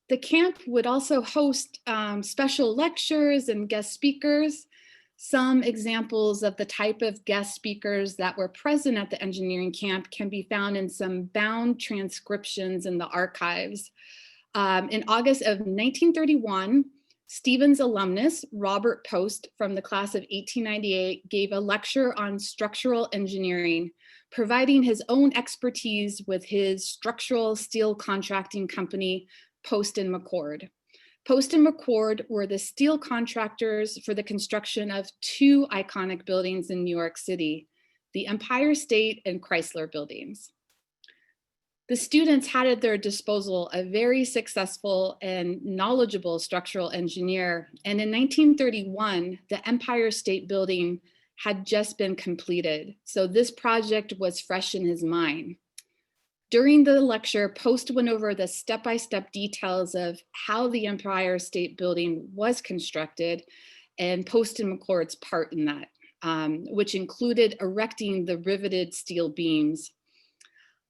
The camp would also host special lectures and guest speakers. Some examples of the type of guest speakers that were present at the engineering camp can be found in some bound transcriptions in the archives. In August of 1931, Stevens alumnus Robert Post from the class of 1898 gave a lecture on structural engineering, providing his own expertise with his structural steel contracting company, Post and McCord. Post and McCord were the steel contractors for the construction of 2 iconic buildings in New York City, the Empire State and Chrysler buildings. The students had at their disposal a very successful and knowledgeable structural engineer, and in 1931, the Empire State Building had just been completed, so this project was fresh in his mind. During the lecture, Post went over the step-by-step details of how the Empire State Building was constructed and Post and McCord's part in that, which included erecting the riveted steel beams.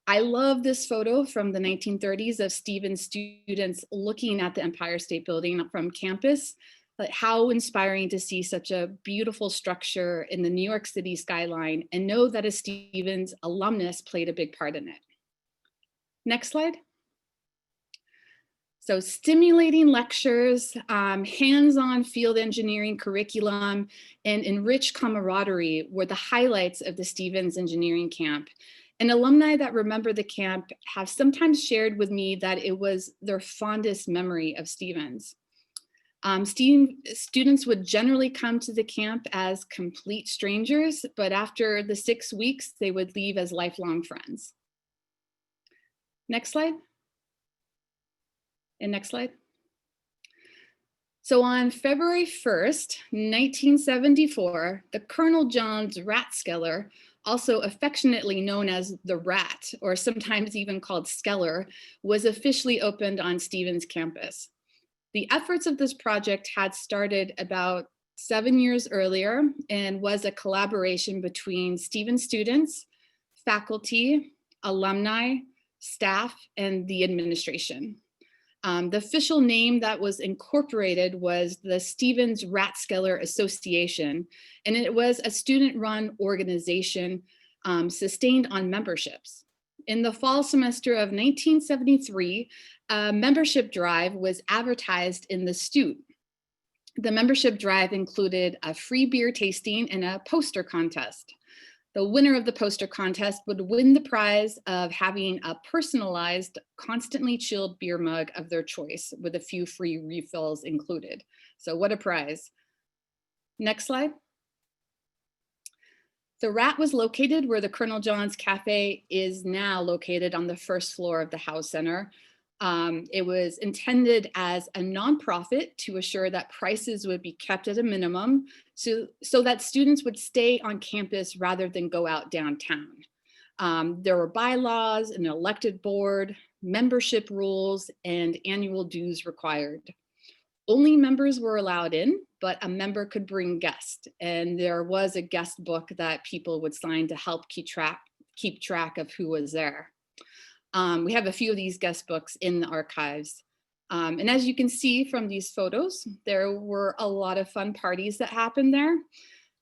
I love this photo from the 1930s of Stevens students looking at the Empire State Building from campus. But how inspiring to see such a beautiful structure in the New York City skyline and know that a Stevens alumnus played a big part in it. Next slide. So stimulating lectures, hands-on field engineering curriculum, and enriched camaraderie were the highlights of the Stevens Engineering Camp. And alumni that remember the camp have sometimes shared with me that it was their fondest memory of Stevens. Students would generally come to the camp as complete strangers, but after the 6 weeks, they would leave as lifelong friends. Next slide. And next slide. So on February 1st, 1974, the Colonel John's Rathskeller, also affectionately known as the Rat, or sometimes even called Skeller, was officially opened on Stevens campus. The efforts of this project had started about 7 years earlier and was a collaboration between Stevens students, faculty, alumni, staff, and the administration. The official name that was incorporated was the Stevens Rathskeller Association, and it was a student-run organization sustained on memberships. In the fall semester of 1973, a membership drive was advertised in the Stute. The membership drive included a free beer tasting and a poster contest. The winner of the poster contest would win the prize of having a personalized, constantly chilled beer mug of their choice with a few free refills included. So what a prize. Next slide. The Rat was located where the Colonel John's Cafe is now located on the first floor of the House Center. It was intended as a nonprofit to assure that prices would be kept at a minimum so that students would stay on campus rather than go out downtown. There were bylaws, an elected board, membership rules, and annual dues required. Only members were allowed in, but a member could bring guests, and there was a guest book that people would sign to help keep track of who was there. We have a few of these guest books in the archives. And as you can see from these photos, there were a lot of fun parties that happened there.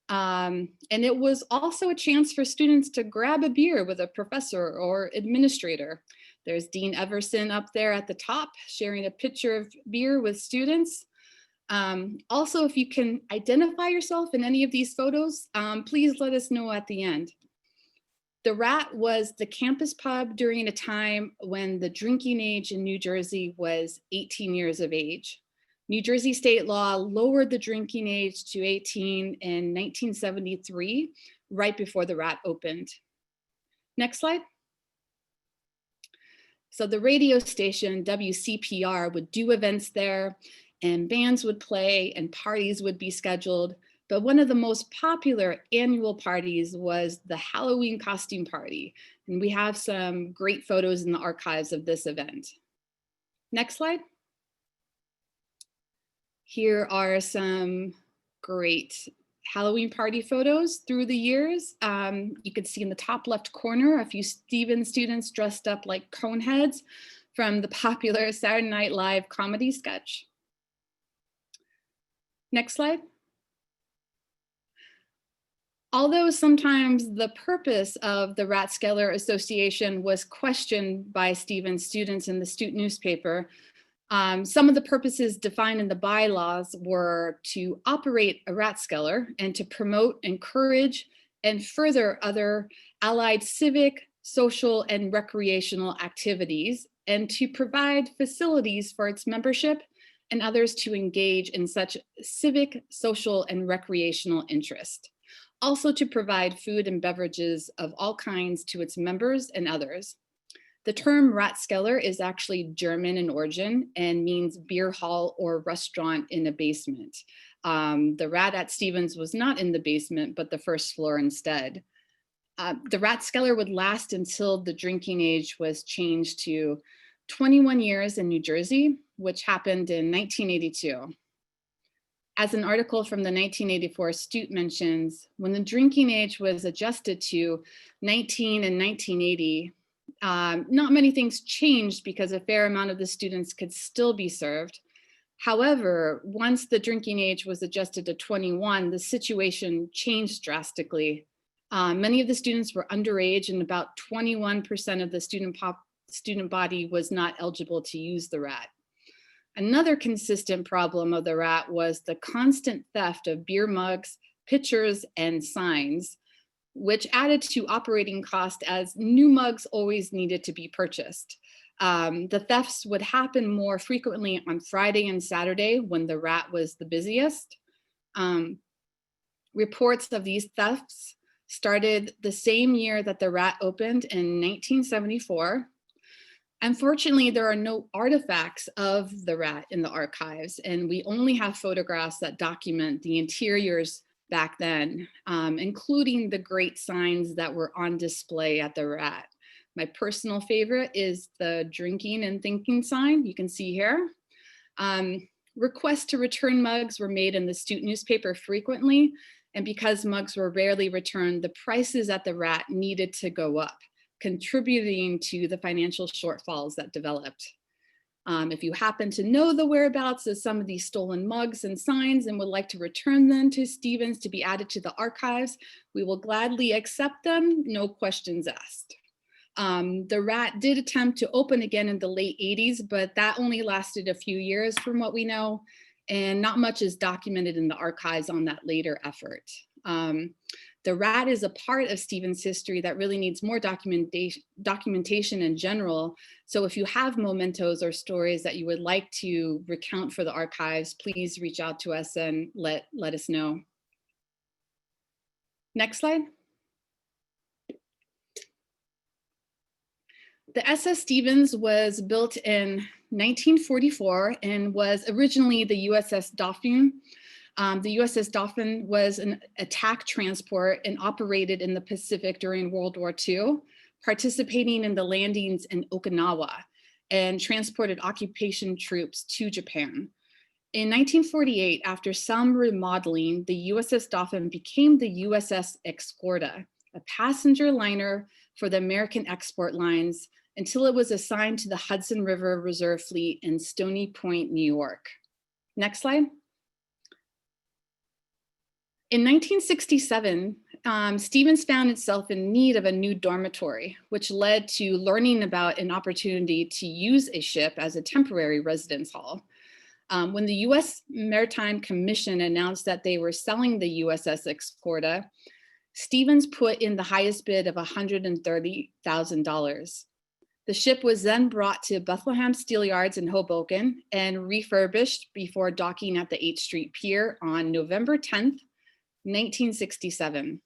And it was also a chance for students to grab a beer with a professor or administrator. There's Dean Everson up there at the top sharing a pitcher of beer with students. Also, if you can identify yourself in any of these photos, please let us know at the end. The Rat was the campus pub during a time when the drinking age in New Jersey was 18 years of age. New Jersey state law lowered the drinking age to 18 in 1973, right before the Rat opened. Next slide. So the radio station WCPR would do events there, and bands would play and parties would be scheduled. But one of the most popular annual parties was the Halloween costume party. And we have some great photos in the archives of this event. Next slide. Here are some great Halloween party photos through the years. You can see in the top left corner a few Stevens students dressed up like Coneheads from the popular Saturday Night Live comedy sketch. Next slide. Although sometimes the purpose of the Rathskeller Association was questioned by Stevens students in the Stute newspaper, some of the purposes defined in the bylaws were to operate a Rathskeller and to promote, encourage, and further other allied civic, social, and recreational activities, and to provide facilities for its membership and others to engage in such civic, social, and recreational interest. Also to provide food and beverages of all kinds to its members and others. The term Rathskeller is actually German in origin and means beer hall or restaurant in a basement. The Rat at Stevens was not in the basement, but the first floor instead. The Rathskeller would last until the drinking age was changed to 21 years in New Jersey, which happened in 1982. As an article from the 1984 Astute mentions, when the drinking age was adjusted to 19 in 1980, not many things changed because a fair amount of the students could still be served. However, once the drinking age was adjusted to 21, the situation changed drastically. Many of the students were underage, and about 21% of the student body was not eligible to use the rat. Another consistent problem of the rat was the constant theft of beer mugs, pitchers, and signs, which added to operating cost as new mugs always needed to be purchased. The thefts would happen more frequently on Friday and Saturday when the rat was the busiest. Reports of these thefts started the same year that the rat opened in 1974. Unfortunately, there are no artifacts of the rat in the archives, and we only have photographs that document the interiors back then, including the great signs that were on display at the rat. My personal favorite is the drinking and thinking sign you can see here. Requests to return mugs were made in the Astute newspaper frequently, and because mugs were rarely returned, the prices at the rat needed to go up, contributing to the financial shortfalls that developed. If you happen to know the whereabouts of some of these stolen mugs and signs and would like to return them to Stevens to be added to the archives, we will gladly accept them, no questions asked. The rat did attempt to open again in the late 80s, but that only lasted a few years from what we know, and not much is documented in the archives on that later effort. The rat is a part of Stevens history that really needs more documentation in general. So if you have mementos or stories that you would like to recount for the archives, please reach out to us and let us know. Next slide. The SS Stevens was built in 1944 and was originally the USS Dauphin. The USS Dauphin was an attack transport and operated in the Pacific during World War II, participating in the landings in Okinawa and transported occupation troops to Japan. In 1948, after some remodeling, the USS Dauphin became the USS Escorta, a passenger liner for the American export lines, until it was assigned to the Hudson River Reserve Fleet in Stony Point, New York. Next slide. In 1967, Stevens found itself in need of a new dormitory, which led to learning about an opportunity to use a ship as a temporary residence hall. When the U.S. Maritime Commission announced that they were selling the USS Escorta, Stevens put in the highest bid of $130,000. The ship was then brought to Bethlehem Steel Yards in Hoboken and refurbished before docking at the 8th Street Pier on November 10th, 1967.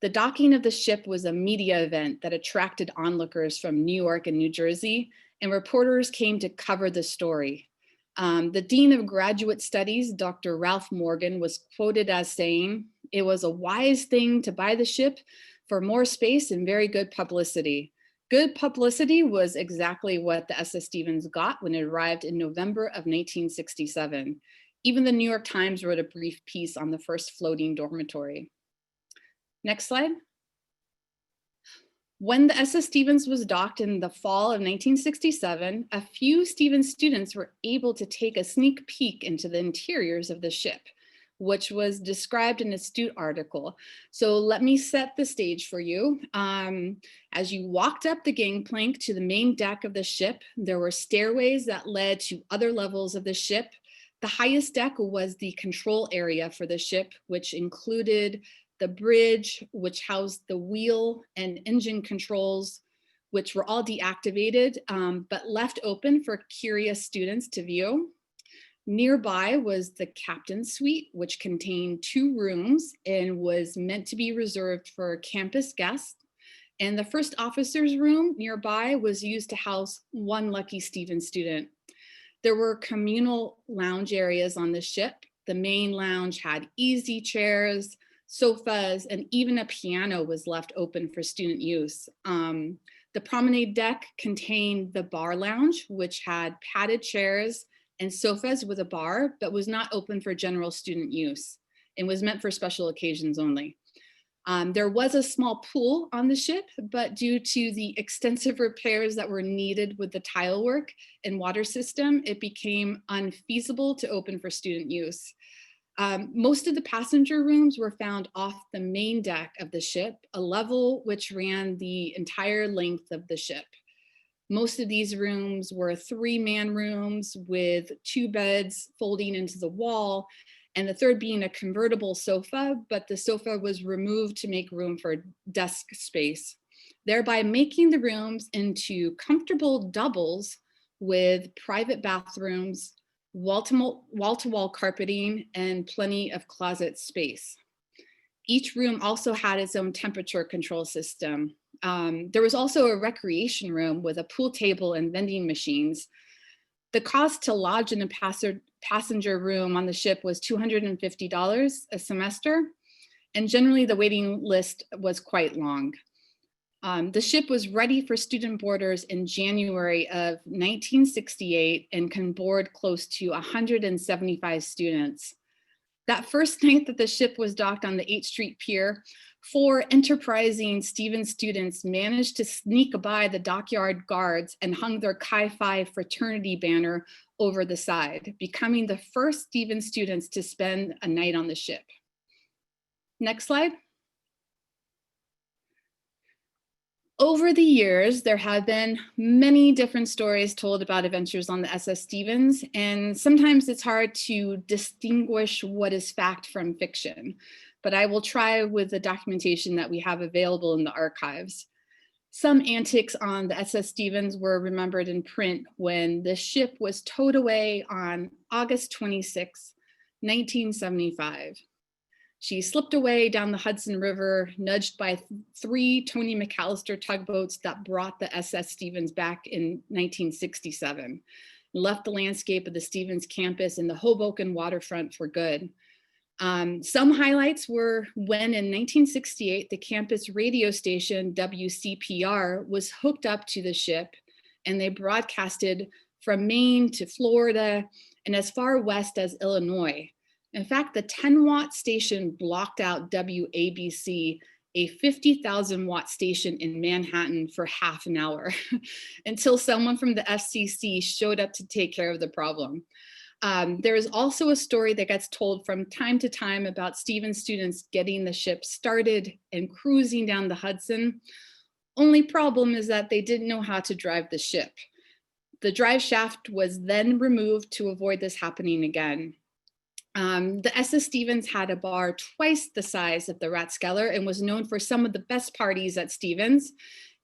The docking of the ship was a media event that attracted onlookers from New York and New Jersey, and reporters came to cover the story. The Dean of Graduate Studies, Dr. Ralph Morgan, was quoted as saying, "It was a wise thing to buy the ship for more space and very good publicity." Good publicity was exactly what the SS Stevens got when it arrived in November of 1967. Even the New York Times wrote a brief piece on the first floating dormitory. Next slide. When the SS Stevens was docked in the fall of 1967, a few Stevens students were able to take a sneak peek into the interiors of the ship, which was described in an Astute article. So let me set the stage for you. As you walked up the gangplank to the main deck of the ship, there were stairways that led to other levels of the ship. The highest deck was the control area for the ship, which included the bridge, which housed the wheel and engine controls, which were all deactivated, but left open for curious students to view. Nearby was the captain's suite, which contained 2 rooms and was meant to be reserved for campus guests. And the first officer's room nearby was used to house 1 lucky Stevens student. There were communal lounge areas on the ship. The main lounge had easy chairs, sofas, and even a piano was left open for student use. The promenade deck contained the bar lounge, which had padded chairs and sofas with a bar, but was not open for general student use and was meant for special occasions only. There was a small pool on the ship, but due to the extensive repairs that were needed with the tile work and water system, it became unfeasible to open for student use. Most of the passenger rooms were found off the main deck of the ship, a level which ran the entire length of the ship. Most of these rooms were 3-man rooms with 2 beds folding into the wall, and the third being a convertible sofa, but the sofa was removed to make room for desk space, thereby making the rooms into comfortable doubles with private bathrooms, wall-to-wall carpeting, and plenty of closet space. Each room also had its own temperature control system. There was also a recreation room with a pool table and vending machines. The cost to lodge in a passenger room on the ship was $250 a semester, and generally the waiting list was quite long. The ship was ready for student boarders in January of 1968 and can board close to 175 students. That first night that the ship was docked on the 8th Street Pier, 4 enterprising Stevens students managed to sneak by the dockyard guards and hung their Chi Phi fraternity banner over the side, becoming the first Stevens students to spend a night on the ship. Next slide. Over the years, there have been many different stories told about adventures on the SS Stevens, and sometimes it's hard to distinguish what is fact from fiction, but I will try with the documentation that we have available in the archives. Some antics on the SS Stevens were remembered in print when the ship was towed away on August 26, 1975. She slipped away down the Hudson River, nudged by 3 Tony McAllister tugboats that brought the SS Stevens back in 1967, and left the landscape of the Stevens campus and the Hoboken waterfront for good. Some highlights were when in 1968, the campus radio station WCPR was hooked up to the ship, and they broadcasted from Maine to Florida and as far west as Illinois. In fact, the 10-watt station blocked out WABC, a 50,000 watt station in Manhattan, for half an hour until someone from the FCC showed up to take care of the problem. There is also a story that gets told from time to time about Stevens students getting the ship started and cruising down the Hudson. Only problem is that they didn't know how to drive the ship. The drive shaft was then removed to avoid this happening again. The SS Stevens had a bar twice the size of the Rathskeller and was known for some of the best parties at Stevens.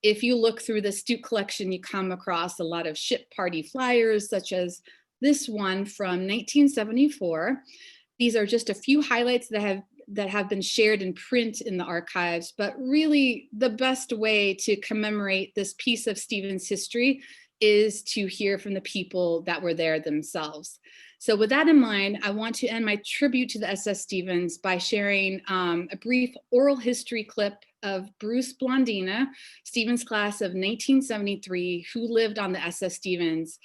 If you look through the Stute collection, you come across a lot of ship party flyers, such as this one from 1974. These are just a few highlights that have been shared in print in the archives, but really the best way to commemorate this piece of Stevens history is to hear from the people that were there themselves. So with that in mind, I want to end my tribute to the SS Stevens by sharing a brief oral history clip of Bruce Blondina, Stevens class of 1973, who lived on the SS Stevens.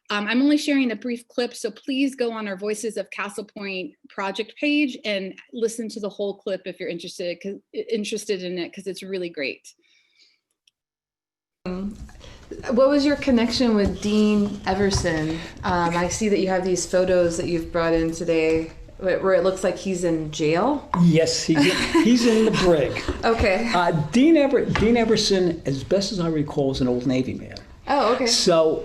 I'm only sharing a brief clip, so please go on our Voices of Castle Point project page and listen to the whole clip if you're interested in it, because it's really great. What was your connection with Dean Everson? I see that you have these photos that you've brought in today where it looks like he's in jail. Yes, he's in the brig. Okay. Dean Everson, as best as I recall, is an old Navy man. Oh, okay. So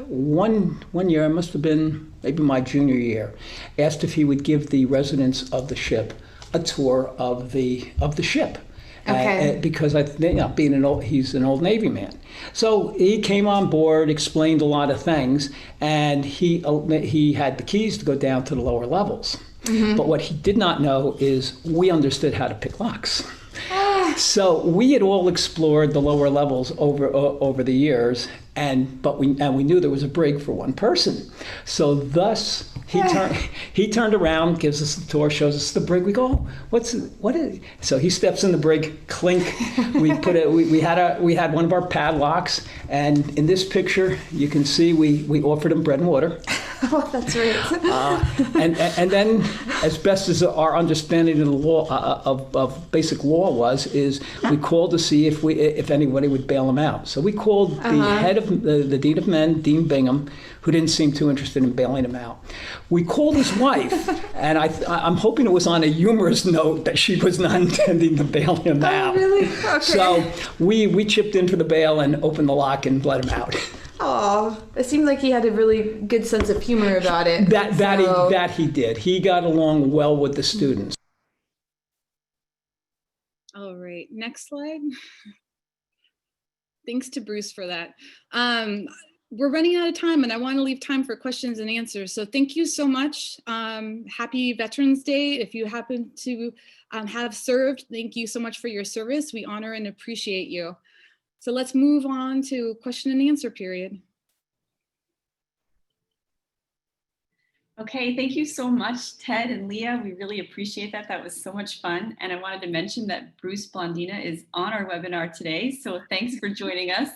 one year, it must have been maybe my junior year, asked if he would give the residents of the ship a tour of the ship. Okay. Because he's an old Navy man, so he came on board, explained a lot of things, and he had the keys to go down to the lower levels. Mm-hmm. But what he did not know is we understood how to pick locks. So we had all explored the lower levels over the years, but we knew there was a brig for one person. So thus he turned around, gives us the tour, shows us the brig. We go, what is it? So he steps in the brig, clink. We had one of our padlocks, and in this picture you can see we offered him bread and water. Oh, that's right. And then, as best as our understanding of the law of basic law is we called to see if anybody would bail him out. So we called the head of the Dean of Men, Dean Bingham, who didn't seem too interested in bailing him out. We called his wife, and I'm hoping it was on a humorous note that she was not intending to bail him out. Oh, really? Okay. So we chipped in for the bail and opened the lock and let him out. Oh, it seemed like he had a really good sense of humor about it. That he did. He got along well with the students. All right, next slide. Thanks to Bruce for that. We're running out of time, and I want to leave time for questions and answers. So thank you so much. Happy Veterans Day. If you happen to have served, thank you so much for your service. We honor and appreciate you. So let's move on to question and answer period. Okay, thank you so much, Ted and Leah. We really appreciate that. That was so much fun. And I wanted to mention that Bruce Blondina is on our webinar today. So thanks for joining us.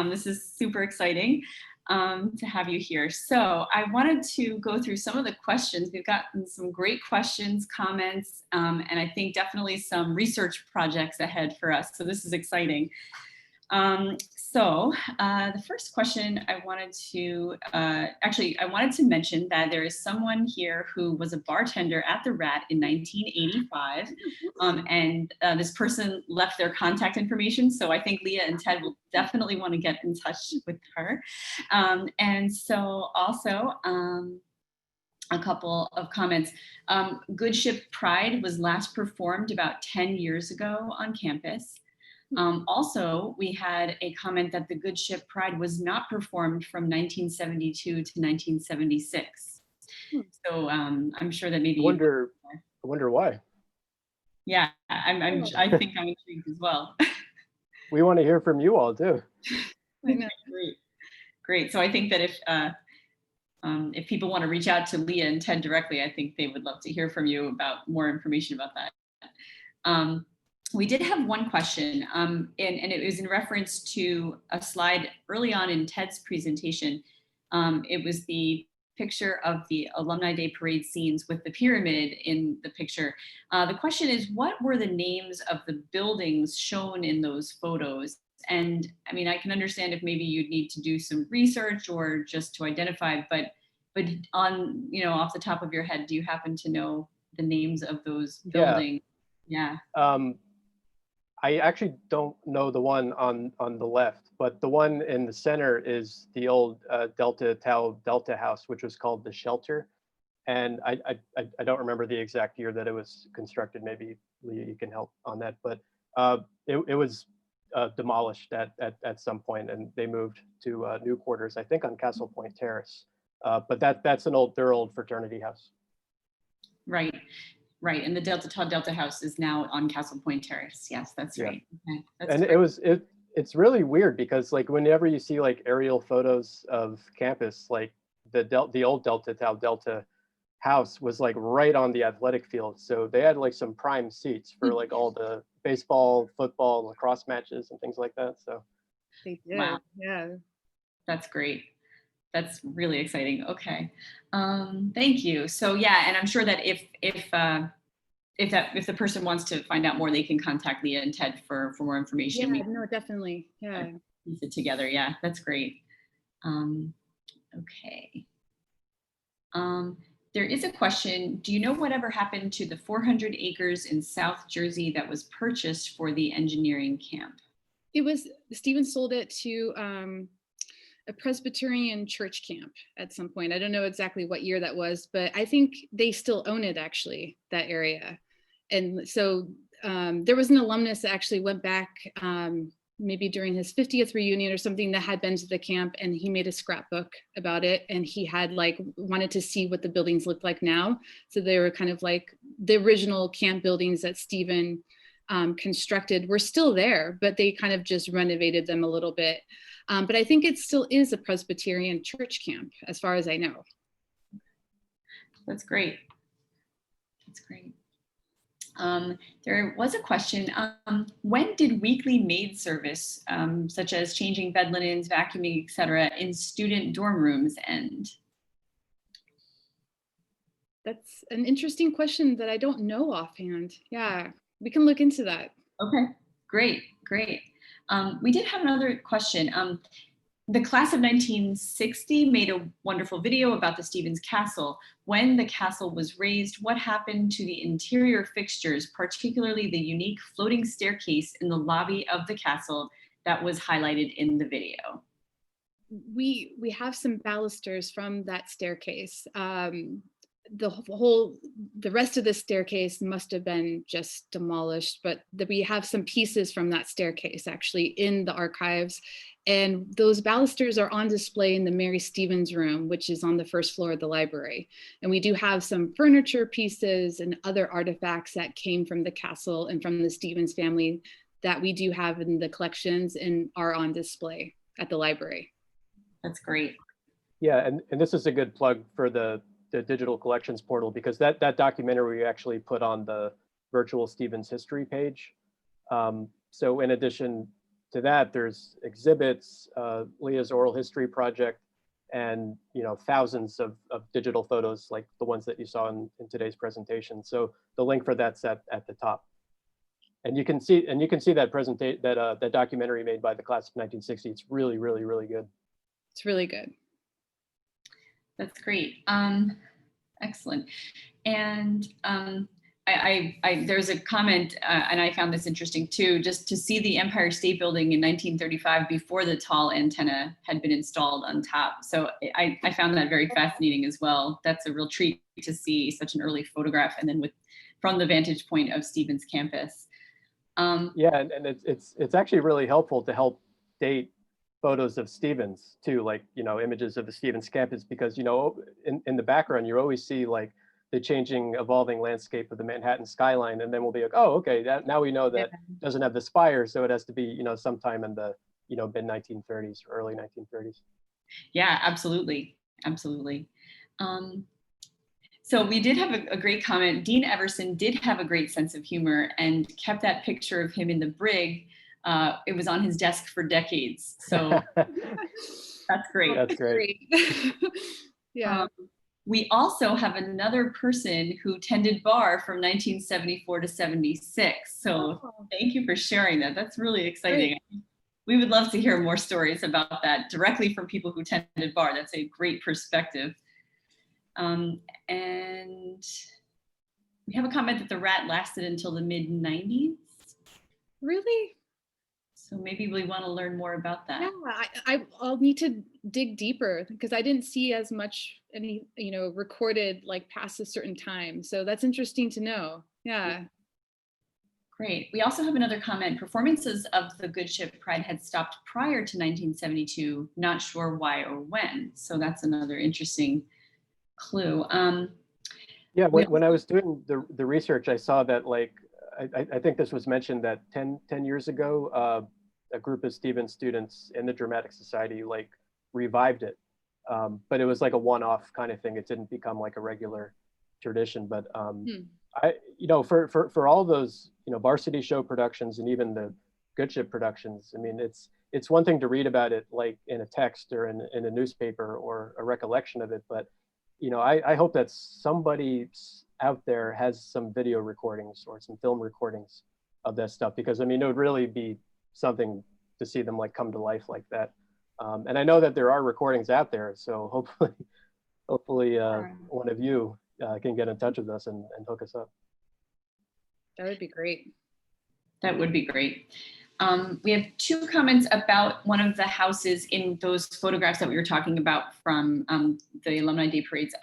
This is super exciting to have you here. So I wanted to go through some of the questions. We've gotten some great questions, comments, and I think definitely some research projects ahead for us. So this is exciting. The first question I wanted to, I wanted to mention that there is someone here who was a bartender at the Rat in 1985, and this person left their contact information. So I think Leah and Ted will definitely want to get in touch with her. And so also, a couple of comments. Good Ship Pride was last performed about 10 years ago on campus. Also, we had a comment that the Good Ship Pride was not performed from 1972 to 1976. So I'm sure that maybe I wonder why. Yeah, I think I'm intrigued as well. We want to hear from you all too. I know. Great. So I think that if people want to reach out to Leah and Ted directly, I think they would love to hear from you about more information about that. We did have one question, and it was in reference to a slide early on in Ted's presentation. It was the picture of the Alumni Day Parade scenes with the pyramid in the picture. The question is, what were the names of the buildings shown in those photos? And I mean, I can understand if maybe you'd need to do some research or just to identify, but on, off the top of your head, do you happen to know the names of those buildings? Yeah. I actually don't know the one on the left, but the one in the center is the old Delta Tau Delta house, which was called the Shelter. And I don't remember the exact year that it was constructed. Maybe Leah, you can help on that. But it was demolished at some point, and they moved to new quarters, I think on Castle Point Terrace. But that's their old fraternity house. Right, and the Delta Tau Delta house is now on Castle Point Terrace. Yes, that's right. Okay, that's and great. it's really weird because like whenever you see like aerial photos of campus, like the old Delta Tau Delta house was like right on the athletic field, so they had like some prime seats for like all the baseball, football, lacrosse matches and things like that. So They did. Wow. Yeah. That's great. That's really exciting. Okay, thank you. So yeah, and I'm sure that if the person wants to find out more, they can contact Leah and Ted for more information. Yeah, no, definitely. Yeah. Piece it together. Yeah, that's great. Okay. There is a question. Do you know whatever happened to the 400 acres in South Jersey that was purchased for the engineering camp? It was, Stephen sold it to a Presbyterian church camp at some point. I don't know exactly what year that was, but I think they still own it actually, that area. And so there was an alumnus that actually went back maybe during his 50th reunion or something that had been to the camp, and he made a scrapbook about it, and he had wanted to see what the buildings looked like now. So they were kind of like the original camp buildings that Stephen constructed were still there, but they kind of just renovated them a little bit. But I think it still is a Presbyterian church camp, as far as I know. That's great. That's great. There was a question, when did weekly maid service, such as changing bed linens, vacuuming, etc., in student dorm rooms end? That's an interesting question that I don't know offhand. Yeah, we can look into that. Okay, great, great. We did have another question. The class of 1960 made a wonderful video about the Stevens Castle. When the castle was raised, what happened to the interior fixtures, particularly the unique floating staircase in the lobby of the castle that was highlighted in the video? We have some balusters from that staircase. The rest of the staircase must have been just demolished, but we have some pieces from that staircase actually in the archives. And those balusters are on display in the Mary Stevens room, which is on the first floor of the library. And we do have some furniture pieces and other artifacts that came from the castle and from the Stevens family that we do have in the collections and are on display at the library. That's great. Yeah, and this is a good plug for the digital collections portal, because that documentary we actually put on the virtual Stevens history page. So in addition to that, there's exhibits, Leah's oral history project, and thousands of digital photos like the ones that you saw in today's presentation. So the link for that's at the top. And you can see that documentary made by the class of 1960. It's really, really, really good. It's really good. That's great. Excellent. And there's a comment, and I found this interesting too, just to see the Empire State Building in 1935 before the tall antenna had been installed on top. So I found that very fascinating as well. That's a real treat to see such an early photograph, and then from the vantage point of Stevens campus. Yeah, and it's actually really helpful to help date photos of Stevens too, like images of the Stevens campus, because in the background you always see like the changing, evolving landscape of the Manhattan skyline, and then we'll be like, oh, okay, now we know that it doesn't have the spire, so it has to be sometime in the mid 1930s or early 1930s. Yeah, absolutely, absolutely. So we did have a great comment. Dean Everson did have a great sense of humor and kept that picture of him in the brig. It was on his desk for decades. So that's great. That's great. Yeah. We also have another person who tended bar from 1974 to 76. So thank you for sharing that. That's really exciting. Great. We would love to hear more stories about that directly from people who tended bar. That's a great perspective. And we have a comment that the rat lasted until the mid 90s. Really? So maybe we want to learn more about that. Yeah, I'll need to dig deeper, because I didn't see as much recorded like past a certain time. So that's interesting to know. Yeah. Great. We also have another comment. Performances of the Good Ship Pride had stopped prior to 1972. Not sure why or when. So that's another interesting clue. Yeah, when I was doing the research, I saw that like, I think this was mentioned that 10 years ago, a group of Stevens students in the Dramatic Society like revived it. But it was like a one-off kind of thing. It didn't become like a regular tradition. But for all those Varsity Show productions and even the Good Ship productions, I mean, it's one thing to read about it like in a text or in a newspaper or a recollection of it, but I hope that somebody out there has some video recordings or some film recordings of that stuff, because I mean, it would really be something to see them like come to life like that. And I know that there are recordings out there, so hopefully one of you can get in touch with us and hook us up. That would be great. That would be great. We have two comments about one of the houses in those photographs that we were talking about from the Alumni Day Parades.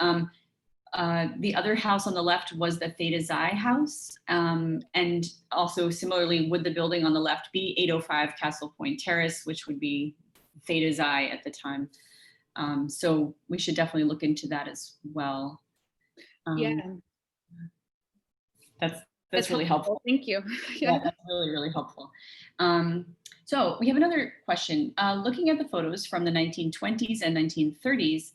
The other house on the left was the Theta Xi house. And also similarly, would the building on the left be 805 Castle Point Terrace, which would be Theta Xi at the time. So we should definitely look into that as well. Yeah. that's really helpful. Thank you. Yeah, that's really, really helpful. So we have another question. Looking at the photos from the 1920s and 1930s,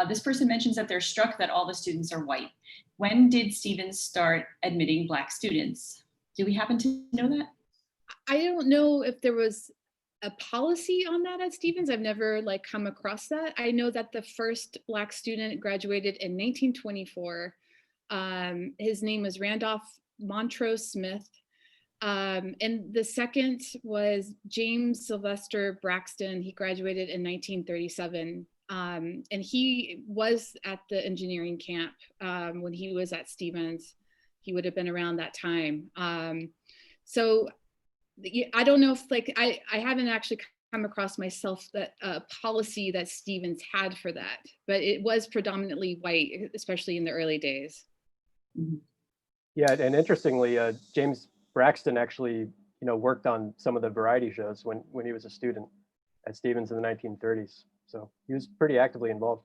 this person mentions that they're struck that all the students are white. When did Stevens start admitting Black students? Do we happen to know that? I don't know if there was a policy on that at Stevens. I've never come across that. I know that the first Black student graduated in 1924. His name was Randolph Montrose Smith. And the second was James Sylvester Braxton. He graduated in 1937. And he was at the engineering camp when he was at Stevens. He would have been around that time. So I don't know if I haven't actually come across myself that policy that Stevens had for that, but it was predominantly white, especially in the early days. Yeah, and interestingly, James Braxton actually, worked on some of the variety shows when he was a student at Stevens in the 1930s. So he was pretty actively involved.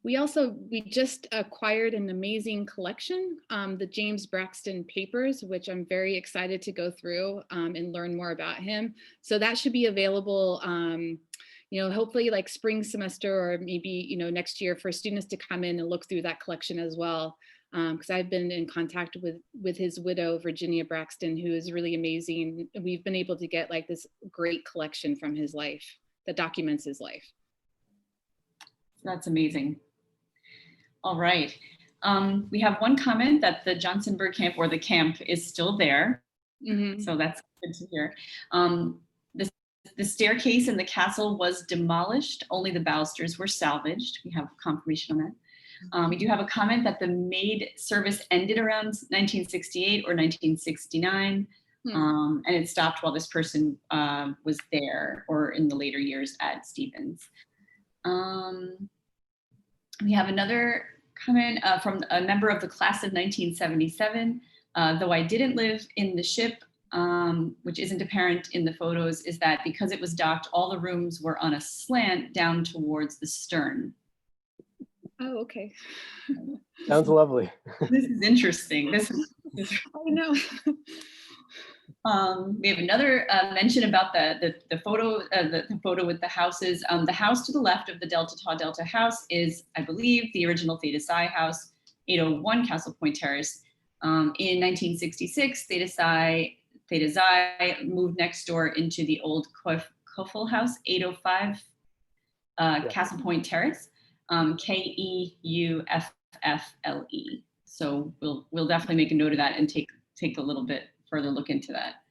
We just acquired an amazing collection, the James Braxton Papers, which I'm very excited to go through and learn more about him. So that should be available, hopefully spring semester or maybe, next year for students to come in and look through that collection as well. Because I've been in contact with his widow, Virginia Braxton, who is really amazing. We've been able to get this great collection from his life that documents his life. That's amazing. All right. We have one comment that the Johnsonburg camp or the camp is still there. Mm-hmm. So that's good to hear. The staircase in the castle was demolished. Only the balusters were salvaged. We have confirmation on that. We do have a comment that the maid service ended around 1968 or 1969. And it stopped while this person was there or in the later years at Stevens. We have another comment from a member of the class of 1977. Though I didn't live in the ship, which isn't apparent in the photos, is that because it was docked, all the rooms were on a slant down towards the stern. Oh, okay. Sounds lovely. This is interesting. This is I know. We have another mention about the photo, the photo with the houses. The house to the left of the Delta Tau Delta house is, I believe, the original Theta Psi house, 801 Castle Point Terrace. In 1966, Theta Xi moved next door into the old Kuffel house, 805 Castle Point Terrace, KEUFFLE. So we'll definitely make a note of that and take a little bit further look into that.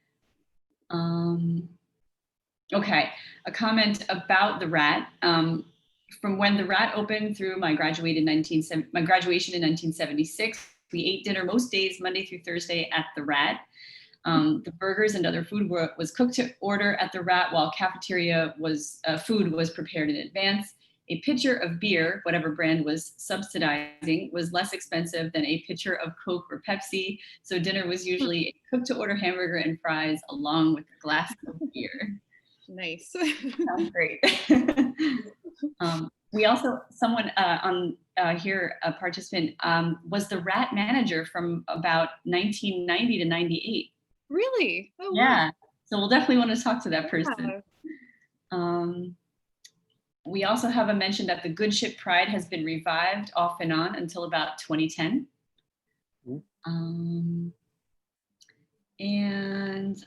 Okay, a comment about the Rat. From when the Rat opened through my graduation in 1976, we ate dinner most days, Monday through Thursday, at the Rat. The burgers and other food was cooked to order at the Rat, while cafeteria food was prepared in advance. A pitcher of beer, whatever brand was subsidizing, was less expensive than a pitcher of Coke or Pepsi. So dinner was usually a cook-to-order hamburger and fries along with a glass of beer. Nice. Sounds great. We also, someone on here, a participant, was the Rat manager from about 1990 to 98. Really? Oh, yeah. Wow. So we'll definitely want to talk to that person. Yeah. We also have a mention that the Good Ship Pride has been revived off and on until about 2010. And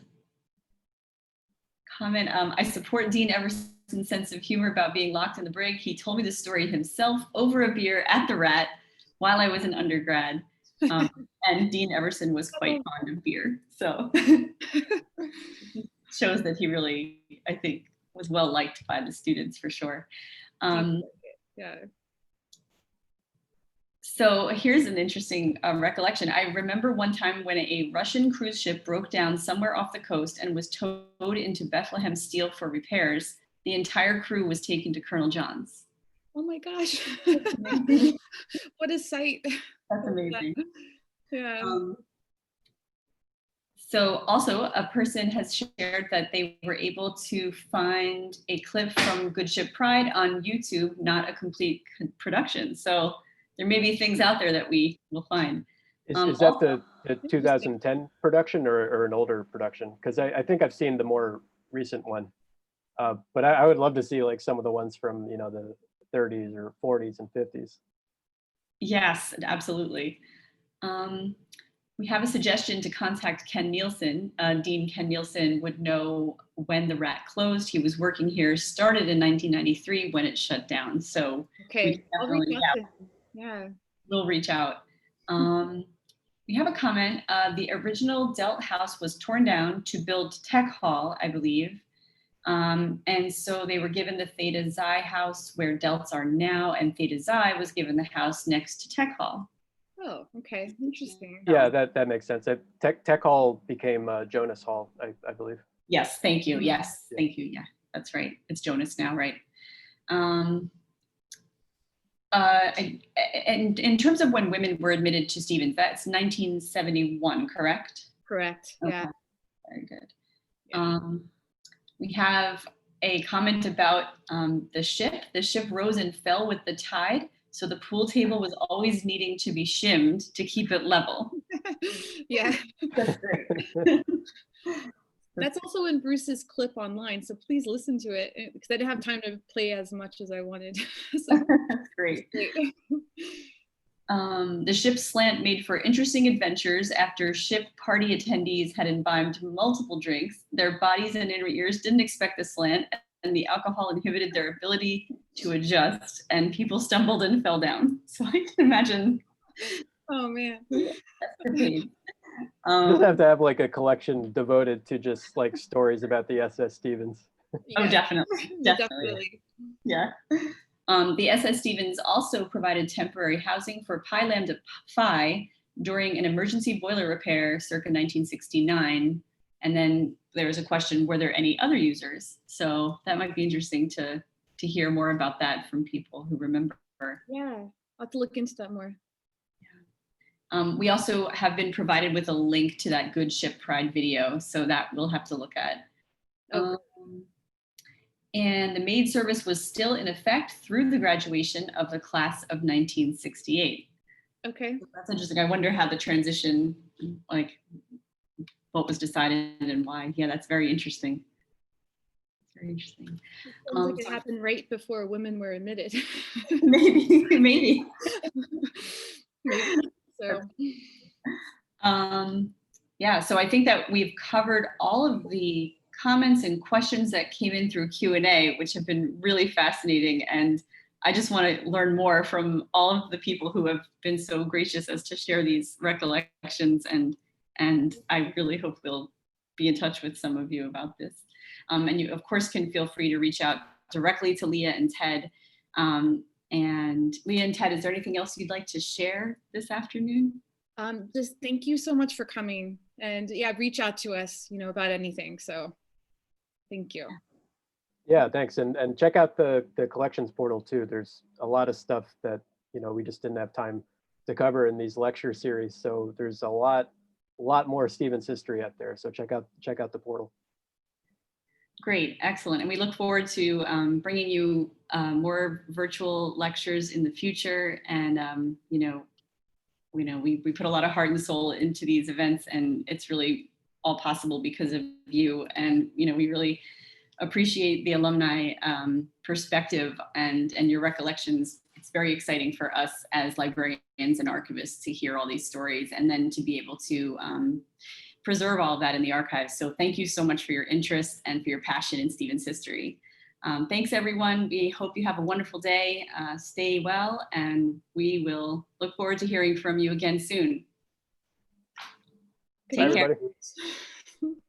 comment, I support Dean Everson's sense of humor about being locked in the brig. He told me the story himself over a beer at the Rat while I was an undergrad. And Dean Everson was quite fond of beer. So shows that he really, I think, was well liked by the students for sure. Yeah. So here's an interesting recollection. I remember one time when a Russian cruise ship broke down somewhere off the coast and was towed into Bethlehem Steel for repairs. The entire crew was taken to Colonel John's. Oh my gosh. What a sight. That's amazing. Yeah. So also a person has shared that they were able to find a clip from Good Ship Pride on YouTube, not a complete production. So there may be things out there that we will find. Is that the 2010 production or an older production? Because I think I've seen the more recent one. But I would love to see like some of the ones from, the 30s or 40s and 50s. Yes, absolutely. We have a suggestion to contact Ken Nielsen. Dean Ken Nielsen would know when the Rat closed. He was working here, started in 1993 when it shut down. So Okay, I'll reach out to him. Yeah. We'll reach out. We have a comment. The original Delt house was torn down to build Tech Hall, I believe. And so they were given the Theta Xi house where Delts are now, and Theta Xi was given the house next to Tech Hall. Oh, okay, interesting. Yeah, that makes sense. Tech Hall became Jonas Hall, I believe. Yes, thank you. Yes, Yeah. thank you. Yeah, that's right. It's Jonas now, right? And in terms of when women were admitted to Stevens, that's 1971, correct? Correct. Okay. Yeah. Very good. Yeah. We have a comment about the ship. The ship rose and fell with the tide, so the pool table was always needing to be shimmed to keep it level. Yeah. That's great. That's also in Bruce's clip online, so please listen to it because I didn't have time to play as much as I wanted. So, that's great. The ship's slant made for interesting adventures after ship party attendees had imbibed multiple drinks. Their bodies and inner ears didn't expect the slant, and the alcohol inhibited their ability to adjust, and people stumbled and fell down. So I can imagine. Oh man. You just have to have like a collection devoted to just like stories about the SS Stevens. Yeah. Oh, definitely. Definitely. Yeah. The SS Stevens also provided temporary housing for Pi Lambda Phi during an emergency boiler repair circa 1969. And then there's a question, were there any other users? So that might be interesting to hear more about that from people who remember. Yeah, I'll have to look into that more. We also have been provided with a link to that Good Ship Pride video, so that we'll have to look at. And the maid service was still in effect through the graduation of the class of 1968. Okay. So that's interesting. I wonder how the transition, like what was decided and why. Yeah, that's very interesting. Very interesting. Sounds like it happened right before women were admitted. maybe. Maybe. So. Yeah, so I think that we've covered all of the comments and questions that came in through Q&A, which have been really fascinating. And I just want to learn more from all of the people who have been so gracious as to share these recollections. And I really hope we'll be in touch with some of you about this. And you, of course, can feel free to reach out directly to Leah and Ted. And Leah and Ted, is there anything else you'd like to share this afternoon? Just thank you so much for coming, and yeah, reach out to us, about anything. So thank you. Yeah, thanks. And check out the collections portal too. There's a lot of stuff that, we just didn't have time to cover in these lecture series. So there's a lot more Stevens history out there. So check out the portal. Great, excellent. And we look forward to bringing you more virtual lectures in the future. And, we put a lot of heart and soul into these events, and it's really all possible because of you. And, we really appreciate the alumni perspective and your recollections. It's very exciting for us as librarians and archivists to hear all these stories and then to be able to preserve all of that in the archives. So thank you so much for your interest and for your passion in Stevens history. Thanks, everyone. We hope you have a wonderful day. Stay well, and we will look forward to hearing from you again soon. Take care. Everybody.